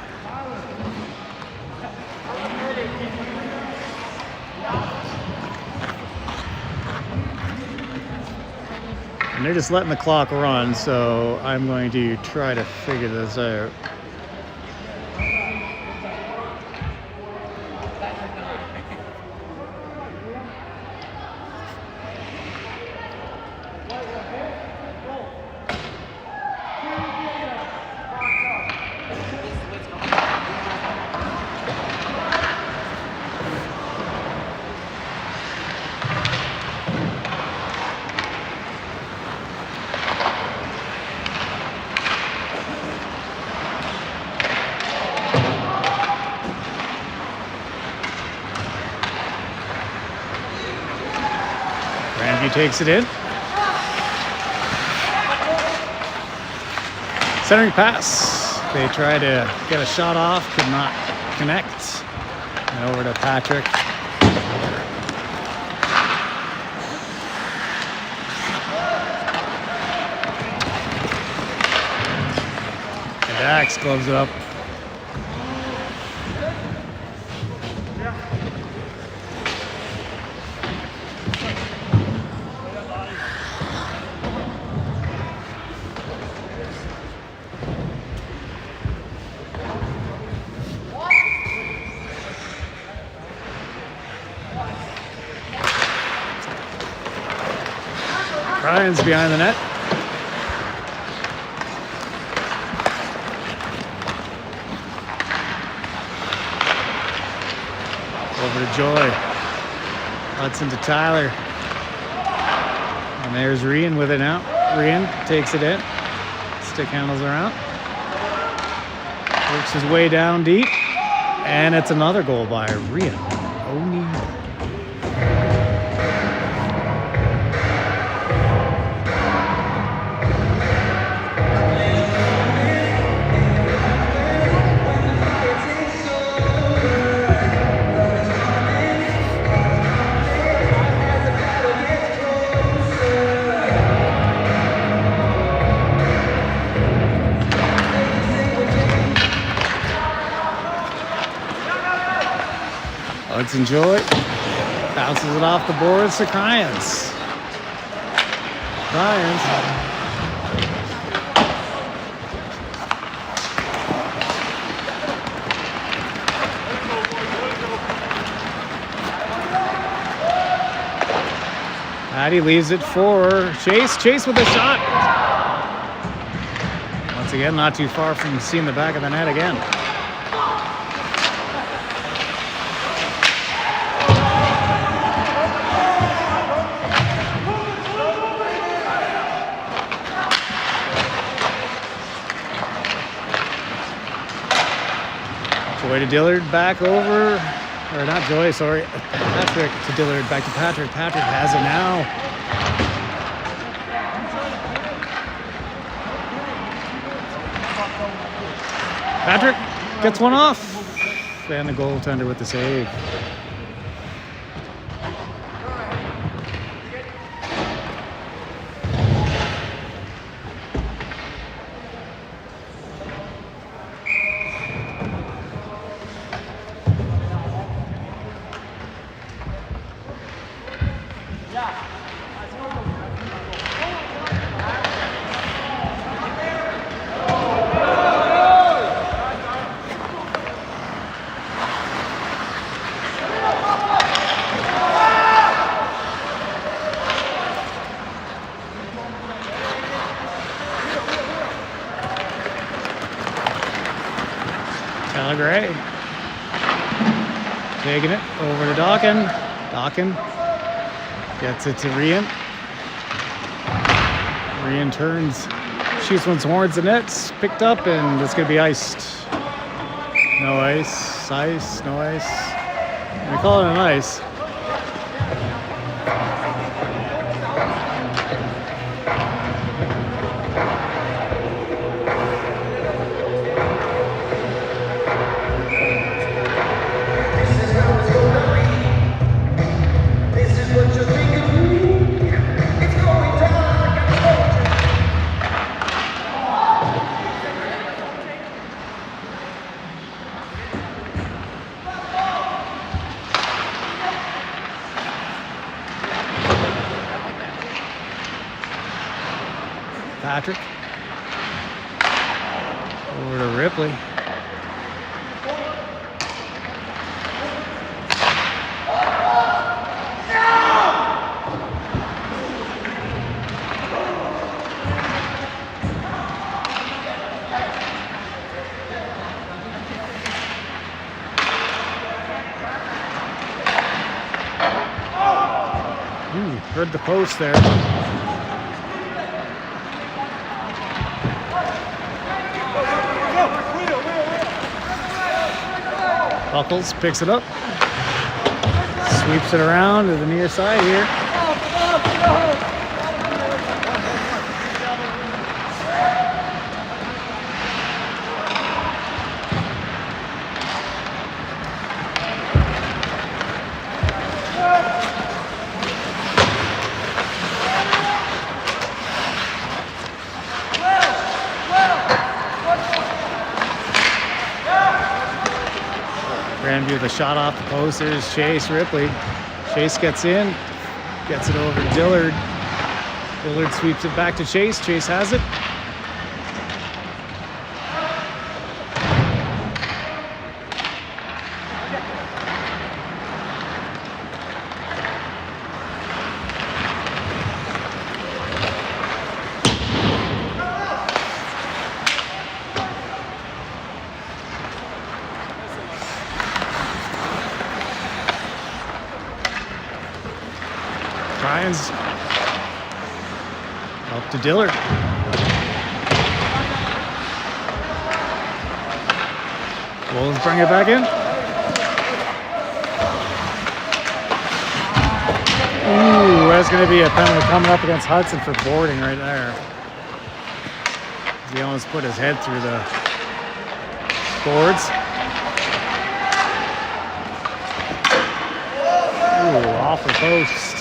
Speaker 1: And they're just letting the clock run, so I'm going to try to figure this out. Grandview takes it in. Centering pass. They try to get a shot off, could not connect. And over to Patrick. And Dax gloves it up. Ryan's behind the net. Over to Joy. Hudson to Tyler. And there's Rian with it now. Rian takes it in. Stick handles around. Works his way down deep. And it's another goal by Rian. O'Neill. Let's enjoy. Bounces it off the boards to Cryans. Cryans. Patty leaves it for Chase. Chase with a shot. Once again, not too far from seeing the back of the net again. Joy to Dillard, back over. Or not Joy, sorry. Patrick to Dillard, back to Patrick. Patrick has it now. Patrick gets one off. And the goaltender with the save. Gray taking it over to Dawkin. Dawkin gets it to Rian. Rian turns, shoots one towards the nets, picked up, and it's going to be iced. No ice, ice, no ice. We call it an ice. Patrick over to Ripley. Heard the post there. Buckles picks it up, sweeps it around to the near side here. Grandview, the shot off the post. There's Chase Ripley. Chase gets in, gets it over to Dillard. Dillard sweeps it back to Chase. Chase has it. Ryan's up to Dillard. Wolves bring it back in. Ooh, that's going to be a penalty coming up against Hudson for boarding right there. He almost put his head through the boards. Ooh, off the post.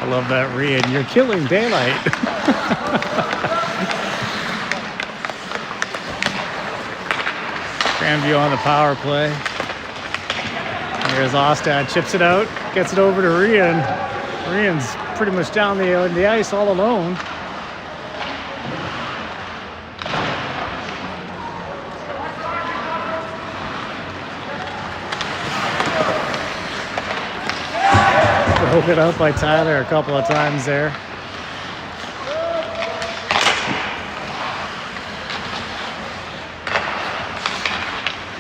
Speaker 1: I love that read. You're killing daylight. Grandview on the power play. Here's Ostad, chips it out, gets it over to Rian. Rian's pretty much down the ice all alone. Broken up by Tyler a couple of times there.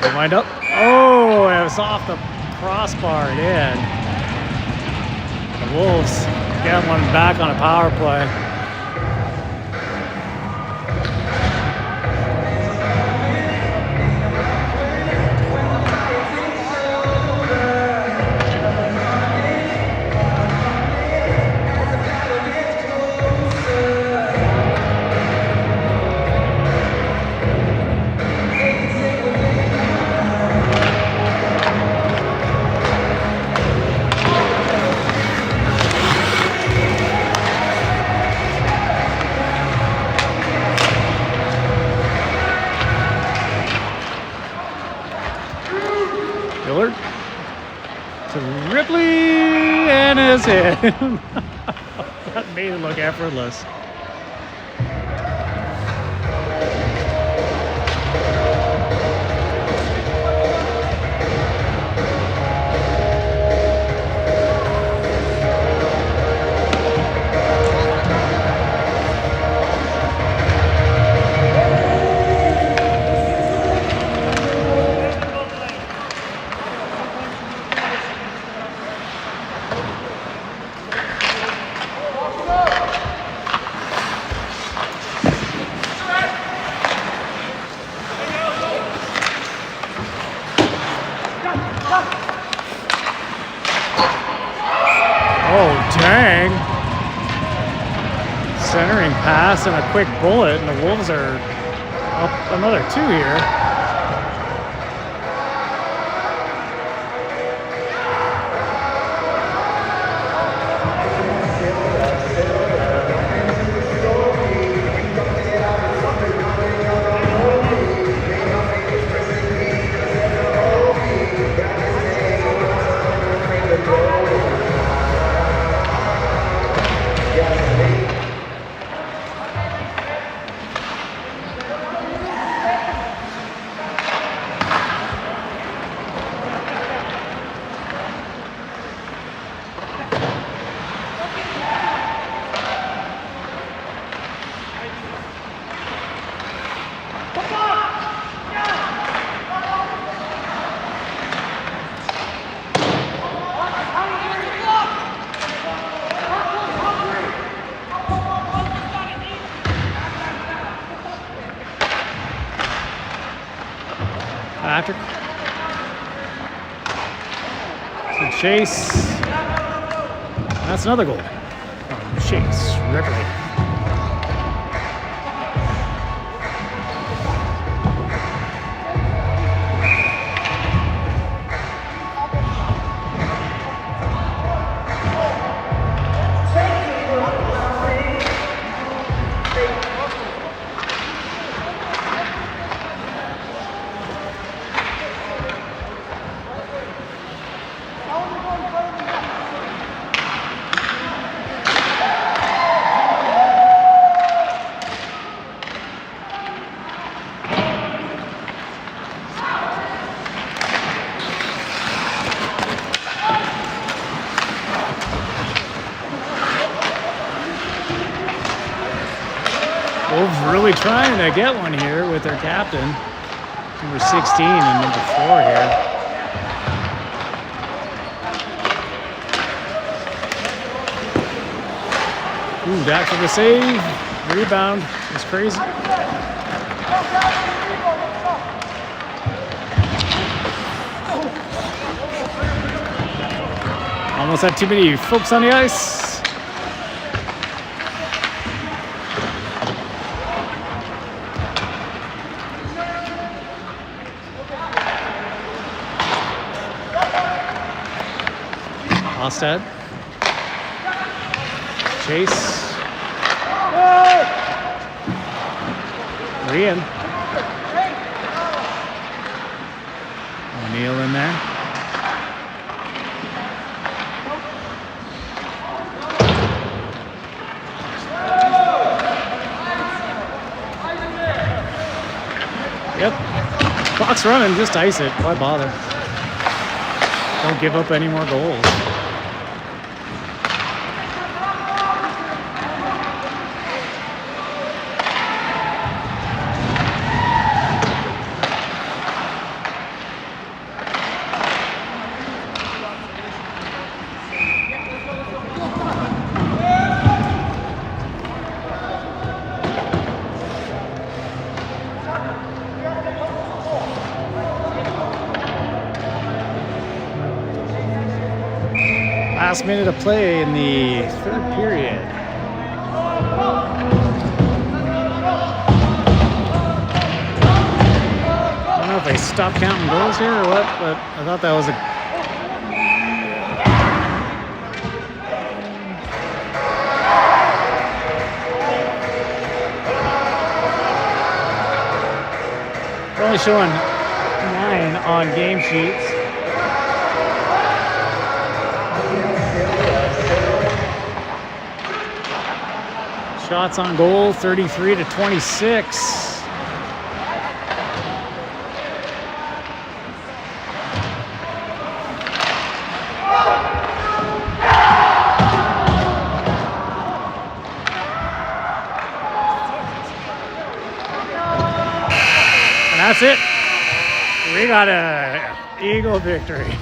Speaker 1: They wind up. Oh, it was off the crossbar in. The Wolves get one back on a power play. Dillard to Ripley, and is in. That made it look effortless. Oh, dang. Centering pass and a quick bullet, and the Wolves are up another 2 here. Patrick to Chase. That's another goal from Chase Ripley. Wolves really trying to get one here with their captain, number 16 and number 4 here. Ooh, that for the save. Rebound is crazy. Almost had too many folks on the ice. Ostad. chase. Rian. O'Neal in there. Yep. Clock's running, just ice it. Why bother? Don't give up any more goals. Last minute of play in the third period. I don't know if they stopped counting goals here or what, but I thought that was a... They're only showing 9 on game sheets. Shots on goal, 33 to 26. And that's it. We got a Eagle victory.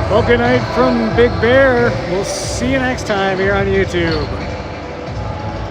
Speaker 1: Well, good night from Big Bear. We'll see you next time here on YouTube.